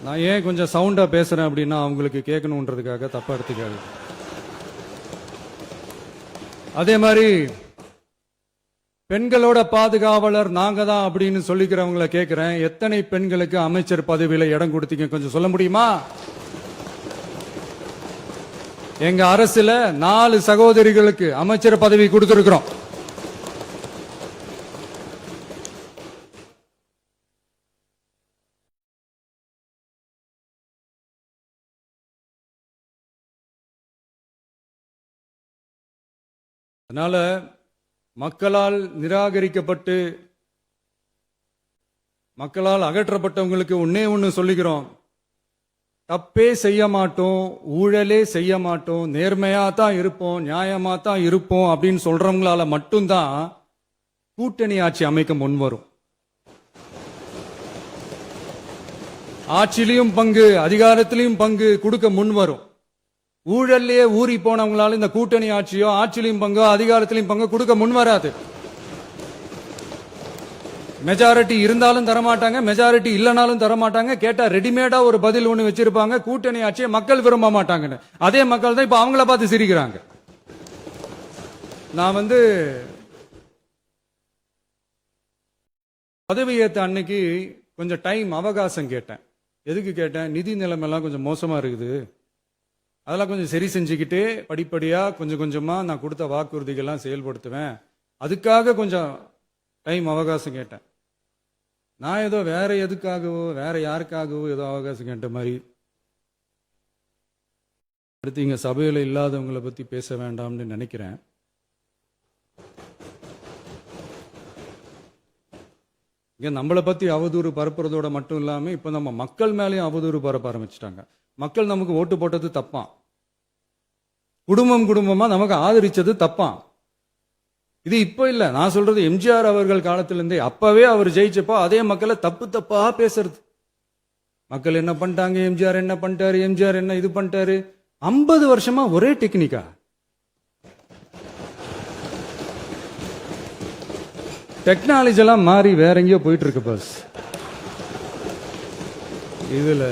நான் ஏன் கொஞ்சம் சவுண்டா பேசுறேன் அப்படின்னா அவங்களுக்கு கேட்கணுன்றதுக்காக, தப்பா எடுத்துக்காது. அதே மாதிரி பெண்களோட பாதுகாவலர் நாங்க தான் அப்படின்னு சொல்லிக்கிறவங்களை கேட்கிறேன், எத்தனை பெண்களுக்கு அமைச்சர் பதவியில இடம் கொடுத்தீங்க கொஞ்சம் சொல்ல முடியுமா? எங்க அரசுல 4 சகோதரிகளுக்கு அமைச்சர் பதவி கொடுத்திருக்கிறோம். அதனால மக்களால் நிராகரிக்கப்பட்டு மக்களால் அகற்றப்பட்டவங்களுக்கு ஒண்ணு சொல்லிக்கிறோம், தப்பே செய்ய மாட்டோம், ஊழலே செய்ய மாட்டோம், நேர்மையா தான் இருப்போம், நியாயமா தான் இருப்போம் அப்படின்னு சொல்றவங்களால மட்டும்தான் கூட்டணி ஆட்சி அமைக்க முன்வரும். ஆட்சியிலையும் பங்கு, அதிகாரத்திலையும் பங்கு கொடுக்க முன்வரும். ஊழல்லையே ஊறி போனவங்களால இந்த கூட்டணி ஆட்சியோ, ஆட்சியிலையும் பங்கோ, அதிகாரத்திலையும் பங்கோ கொடுக்க முன்வராது. மெஜாரிட்டி இருந்தாலும் தரமாட்டாங்க, மெஜாரிட்டி இல்லைனாலும் தரமாட்டாங்க. கேட்டா ரெடிமேடா ஒரு பதில் ஒண்ணு வச்சிருப்பாங்க, கூட்டணி ஆட்சியை மக்கள் விரும்ப மாட்டாங்கன்னு. அதே மக்கள் தான் இப்ப அவங்கள பார்த்து சிரிக்கிறாங்க. நான் பதவியேற்ற அன்னைக்கு கொஞ்சம் டைம் அவகாசம் கேட்டேன். எதுக்கு கேட்டேன்? நிதி நிலைமைலாம் கொஞ்சம் மோசமா இருக்குது, அதெல்லாம் கொஞ்சம் சரி செஞ்சுக்கிட்டு படிப்படியா கொஞ்சம் கொஞ்சமா நான் கொடுத்த வாக்குறுதிகள்லாம் செயல்படுத்துவேன், அதுக்காக கொஞ்சம் டைம் அவகாசம் கேட்டேன். நான் ஏதோ வேற எதுக்காகவோ வேற யாருக்காகவோ ஏதோ அவகாசம் கேட்ட மாதிரி. அடுத்து இங்க சபையில இல்லாதவங்களை பத்தி பேச வேண்டாம்னு நினைக்கிறேன். இங்க நம்மளை பத்தி அவதூறு பரப்புறதோட மட்டும் இல்லாம இப்ப நம்ம மக்கள் மேலேயும் அவதூறு பரப்ப ஆரம்பிச்சிட்டாங்க. மக்கள் நமக்கு ஓட்டு போட்டது தப்பான், குடும்பமா நமக்கு ஆதரிச்சது தப்பான். இது இப்ப இல்ல, நான் சொல்றது எம்ஜிஆர் அவர்கள் காலத்திலிருந்தே. அப்பவே அவர் ஜெயிச்சப்போ அதே மக்களை தப்பா பேசுறது. மக்கள் என்ன பண்ணிட்டாங்க, எம்ஜிஆர் என்ன பண்ணிட்டாரு, எம்ஜிஆர் என்ன இது பண்ணிட்டாரு. 50 வருஷமா ஒரே டெக்னிக்கா. டெக்னாலஜி எல்லாம் மாறி வேற எங்கேயோ போயிட்டு இருக்கு பஸ். இதுல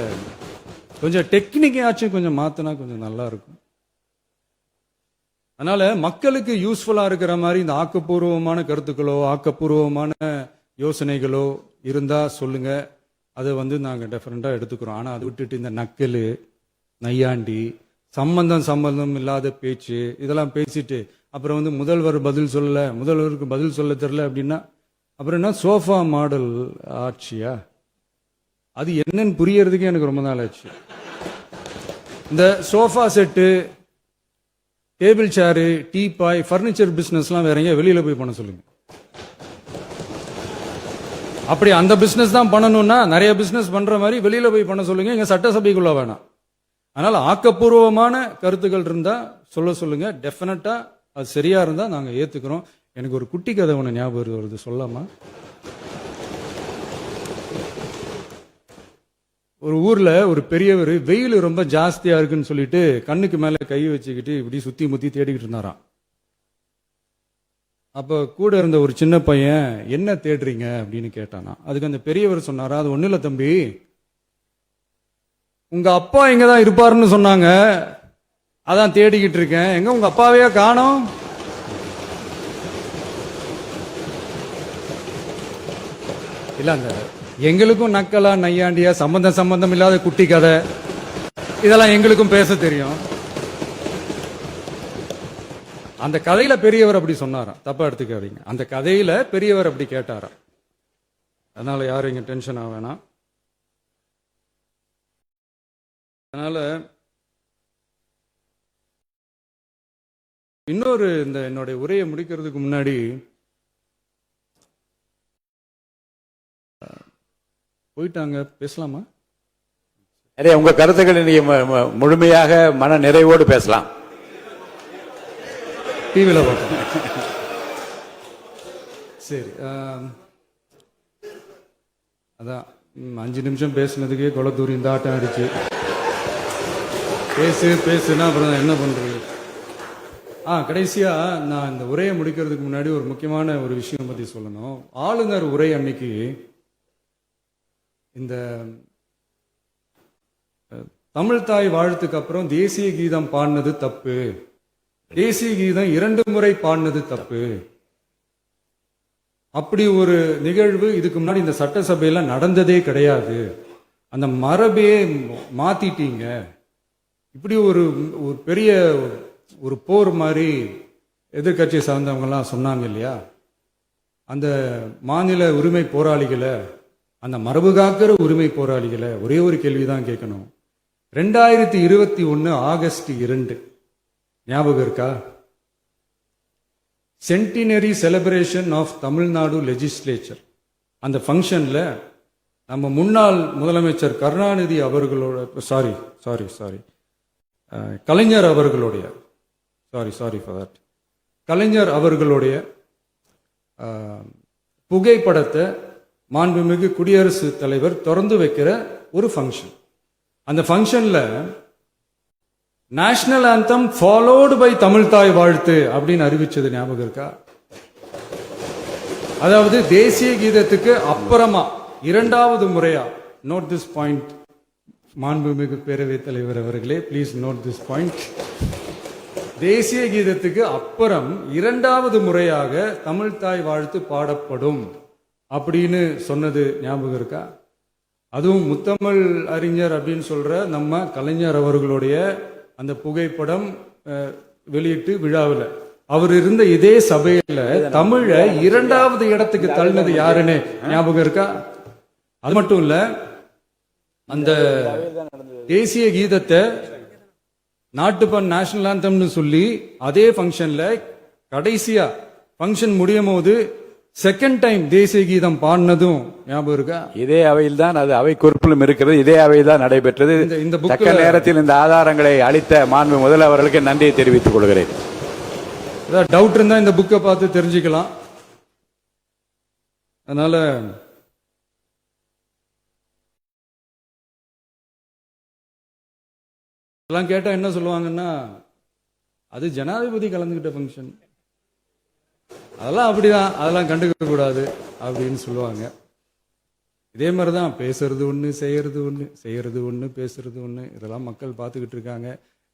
கொஞ்சம் டெக்னிக்காச்சும் கொஞ்சம் மாத்தினா கொஞ்சம் நல்லா இருக்கும். அதனால மக்களுக்கு யூஸ்ஃபுல்லா இருக்கிற மாதிரி இந்த ஆக்கப்பூர்வமான கருத்துக்களோ ஆக்கப்பூர்வமான யோசனைகளோ இருந்தா சொல்லுங்க, அதை நாங்க டெஃபரெண்டா எடுத்துக்கிறோம். ஆனா அதை விட்டுட்டு இந்த நக்கல், நையாண்டி, சம்பந்தம் இல்லாத பேச்சு இதெல்லாம் பேசிட்டு அப்புறம் முதல்வருக்கு பதில் சொல்ல தெரியல அப்படின்னா அப்புறம் என்ன சோஃபா மாடல் ஆட்சியா? அது என்னன்னு புரியறதுக்கு எனக்கு ரொம்ப நாள் ஆச்சு. இந்த sofa set, table chair, teapoy, furniture பிசினஸ்லாம் வேற எங்க வெளியில போய் பண்ண சொல்லுங்க. அப்படி அந்த பிசினஸ் தான் பண்ணணும்னா நிறைய பிசினஸ் பண்ற மாதிரி வெளியில போய் பண்ண சொல்லுங்க. இங்க சட்டசபைக்குள்ள வேணாம். அதனால ஆக்கப்பூர்வமான கருத்துக்கள் இருந்தா சொல்லுங்க. டெஃபினட்டா அது சரியா இருந்தா நாங்க ஏத்துக்கிறோம். எனக்கு ஒரு குட்டி கதை ஒன்று ஞாபகம் வருது, சொல்லாமா? ஒரு ஊர்ல ஒரு பெரியவர் வெயில் ரொம்ப ஜாஸ்தியா இருக்குன்னு சொல்லிட்டு கண்ணுக்கு மேல கை வச்சுக்கிட்டு இப்படி சுத்தி முத்தி தேடிக்கிட்டு இருந்தாராம். அப்ப கூட இருந்த ஒரு சின்ன பையன், என்ன தேடுறீங்க அப்படின்னு கேட்டானா. அதுக்கு அந்த பெரியவர் சொன்னாரா, அது ஒண்ணு இல்ல தம்பி, உங்க அப்பா இங்கதான் இருப்பாருன்னு சொன்னாங்க, அதான் தேடிக்கிட்டு இருக்கேன். எங்க உங்க அப்பாவையா காணோம்? இல்ல அந்த எங்களுக்கும் நக்கலா நையாண்டியா சம்பந்தம் இல்லாத குட்டி கதை இதெல்லாம் எங்களுக்கும் பேச தெரியும். அந்த கதையில பெரியவர் அப்படி சொன்னாராம், தப்பா எடுத்துக்காதீங்க. அந்த கதையில பெரியவர் அப்படி கேட்டாராம். அதனால யாரும் இங்க டென்ஷன் ஆக வேணாம். அதனால இன்னொரு இந்த என்னுடைய உரையை முடிக்கிறதுக்கு முன்னாடி போயிட்டாங்க, பேசலாமா? நிறைய உங்க கருத்துக்களை நீங்க முழுமையாக மன நிறைவோடு பேசலாம். டிவியில் பார்க்கலாம். சரி, அதான் 5 நிமிஷம் பேசுனதுக்கே கொளத்தூரி இந்த ஆட்டம் அடிச்சு பேசுனா அப்புறம் என்ன பண்றது? கடைசியா நான் இந்த உரையை முடிக்கிறதுக்கு முன்னாடி ஒரு முக்கியமான ஒரு விஷயம் பத்தி சொல்லணும். ஆளுநர் உரை அன்னைக்கு இந்த தமிழ் தாய் வாழ்த்துக்கு அப்புறம் தேசிய கீதம் பாடினது தப்பு, தேசிய கீதம் 2 முறை பாடினது தப்பு, அப்படி ஒரு நிகழ்வு இதுக்கு முன்னாடி இந்த சட்டசபையில நடந்ததே கிடையாது, அந்த மரபே மாத்திட்டீங்க, இப்படி ஒரு பெரிய ஒரு போர் மாதிரி எதிர்கட்சியை சார்ந்தவங்க எல்லாம் சொன்னாங்க இல்லையா? அந்த மாநில உரிமை போராளிகளை, அந்த மரபு காக்கிற உரிமை போராளிகளை ஒரே ஒரு கேள்விதான் கேட்கணும். 2021 ஆகஸ்ட் 2 ஞாபகம் இருக்கா? Centenary celebration of Tamil Nadu legislature. அந்த ஃபங்க்ஷன்ல நம்ம முன்னாள் முதலமைச்சர் கருணாநிதி அவர்களோட கலைஞர் அவர்களுடைய கலைஞர் அவர்களுடைய புகைப்படத்தை மாண்புமிகு குடியரசுத் தலைவர் திறந்து வைக்கிற ஒரு ஃபங்க்ஷன். அந்த ஃபங்க்ஷன்ல national anthem followed by Tamil Thai Vazhthu அப்படின்னு அறிவிச்சது ஞாபகம் இருக்கா? அதாவது தேசிய கீதத்துக்கு அப்புறமா 2வது முறையா, நோட் திஸ் பாயிண்ட் மாண்புமிகு பேரவைத் தலைவர் அவர்களே, பிளீஸ் நோட் திஸ் பாயிண்ட். தேசிய கீதத்துக்கு அப்புறம் 2வது முறையாக தமிழ் தாய் வாழ்த்து பாடப்படும் அப்படின்னு சொன்னது ஞாபகம் இருக்கா? அதுவும் முத்தமிழ் அறிஞர் அப்படின்னு சொல்ற நம்ம கலைஞர் அவர்களுடைய அந்த புகைப்படம் வெளியிட்டு விழாவில் அவர் இருந்த இதே சபையில தமிழ 2வது இடத்துக்கு தள்ளினது யாருன்னு ஞாபகம் இருக்கா? அது மட்டும் இல்ல, அந்த தேசிய கீதத்தை நாட்டுப்பண் நேஷனல் ஆந்தம்னு சொல்லி அதே ஃபங்க்ஷன்ல கடைசியா ஃபங்க்ஷன் முடியும் போது செகண்ட் டைம் தேசிய கீதம் பாடினதும் ஞாபகம் இருக்கா? இதே அவையில் தான், அது அவை குறிப்பிலும் இருக்கிறது, இதே அவையில் தான் நடைபெற்றது. தக்க நேரத்தில் இந்த ஆதாரங்களை அளித்த மாண்பு முதல்வர்களுக்கு நன்றியை தெரிவித்துக் கொள்கிறேன். ஏதாவது டவுட் இருந்தா இந்த புக்கை பார்த்து தெரிஞ்சுக்கலாம். அதனால எல்லாம் கேட்டா என்ன சொல்லுவாங்கன்னா, அது ஜனாதிபதி கலந்துகிட்ட ஃபங்க்ஷன், அதெல்லாம் அப்படிதான், அதெல்லாம் கண்டுக்க கூடாது அப்படின்னு சொல்லுவாங்க. இதே மாதிரிதான் பேசுறது ஒண்ணு, செய்யறது ஒண்ணு, செய்யறது ஒண்ணு, பேசுறது ஒண்ணு. இதெல்லாம் மக்கள் பார்த்துக்கிட்டு இருக்காங்க.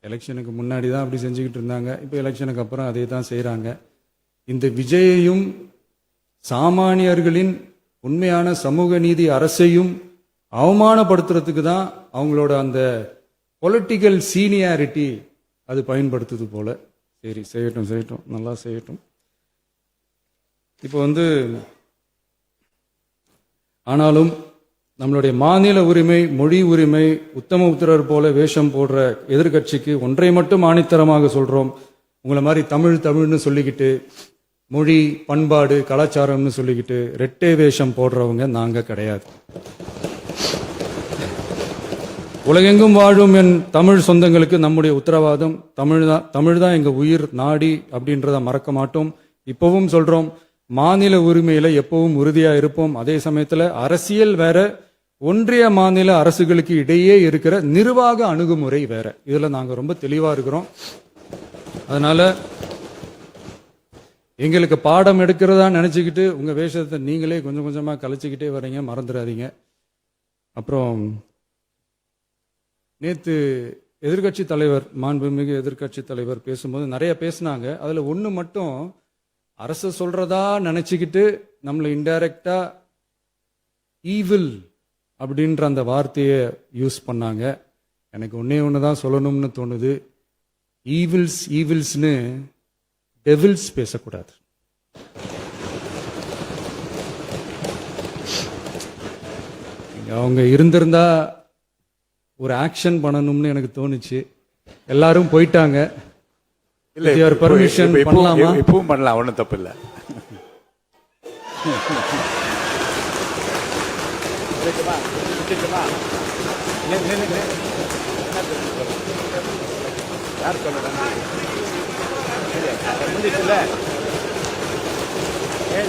எலெக்ஷனுக்கு முன்னாடி தான் அப்படி செஞ்சுக்கிட்டு இருந்தாங்க, இப்போ எலெக்ஷனுக்கு அப்புறம் அதே தான் செய்யறாங்க. இந்த விஜயையும் சாமானியர்களின் உண்மையான சமூக நீதி அரசையும் அவமானப்படுத்துறதுக்கு தான் அவங்களோட அந்த பொலிட்டிக்கல் சீனியாரிட்டி அது பயன்படுத்துது போல. சரி, செய்யட்டும், நல்லா செய்யட்டும். இப்போ ஆனாலும் நம்மளுடைய மாநில உரிமை, மொழி உரிமை, உத்தமபுத்திரர் போல வேஷம் போடுற எதிர்க்கட்சிக்கு ஒன்றை மட்டும் ஆணித்தரமாக சொல்றோம். உங்களை மாதிரி தமிழ்னு சொல்லிக்கிட்டு, மொழி, பண்பாடு, கலாச்சாரம்னு சொல்லிக்கிட்டு ரெட்டை வேஷம் போடுறவங்க நாங்க கிடையாது. உலகெங்கும் வாழும் என் தமிழ் சொந்தங்களுக்கு நம்முடைய உத்தரவாதம் தமிழ் தான் எங்க உயிர் நாடி அப்படின்றத மறக்க மாட்டோம். இப்பவும் சொல்றோம், மாநில உரிமையில எப்பவும் உறுதியா இருப்போம். அதே சமயத்துல அரசியல் வேற, ஒன்றிய மாநில அரசுகளுக்கு இடையே இருக்கிற நிர்வாக அணுகுமுறை வேற. இதுல நாங்க ரொம்ப தெளிவா இருக்கிறோம். அதனால எங்களுக்கு பாடம் எடுக்கிறதா நினைச்சுக்கிட்டு உங்க வேஷத்தை நீங்களே கொஞ்சம் கொஞ்சமா கலைச்சிக்கிட்டே வரீங்க, மறந்துடாதீங்க. அப்புறம் நேத்து எதிர்கட்சி தலைவர், மாண்புமிகு எதிர்கட்சி தலைவர் பேசும்போது நிறைய பேசினாங்க. அதுல ஒண்ணு மட்டும், அரசு சொல்றதா நினைச்சுக்கிட்டு நம்மளை இன்டைரக்டா ஈவில் அப்படின்ற அந்த வார்த்தையை யூஸ் பண்ணாங்க. எனக்கு ஒண்ணுதான் சொல்லணும்னு தோணுது. ஈவில்ஸ்னு டெவில்ஸ் பேசக்கூடாது. அவங்க இருந்திருந்தா ஒரு ஆக்ஷன் பண்ணணும்னு எனக்கு தோணுச்சு. எல்லாரும் போயிட்டாங்க. பர்மிஷன் பண்ணலாமா? இப்பவும் பண்ணலாம், ஒன்றும் தப்பு இல்லை. யார் சொல்லணும்?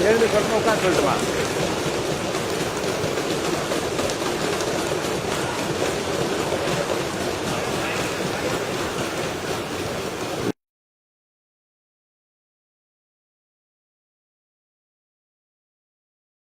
எழுந்து சொல்லணும், உட்காந்து சொல்லட்டுமா?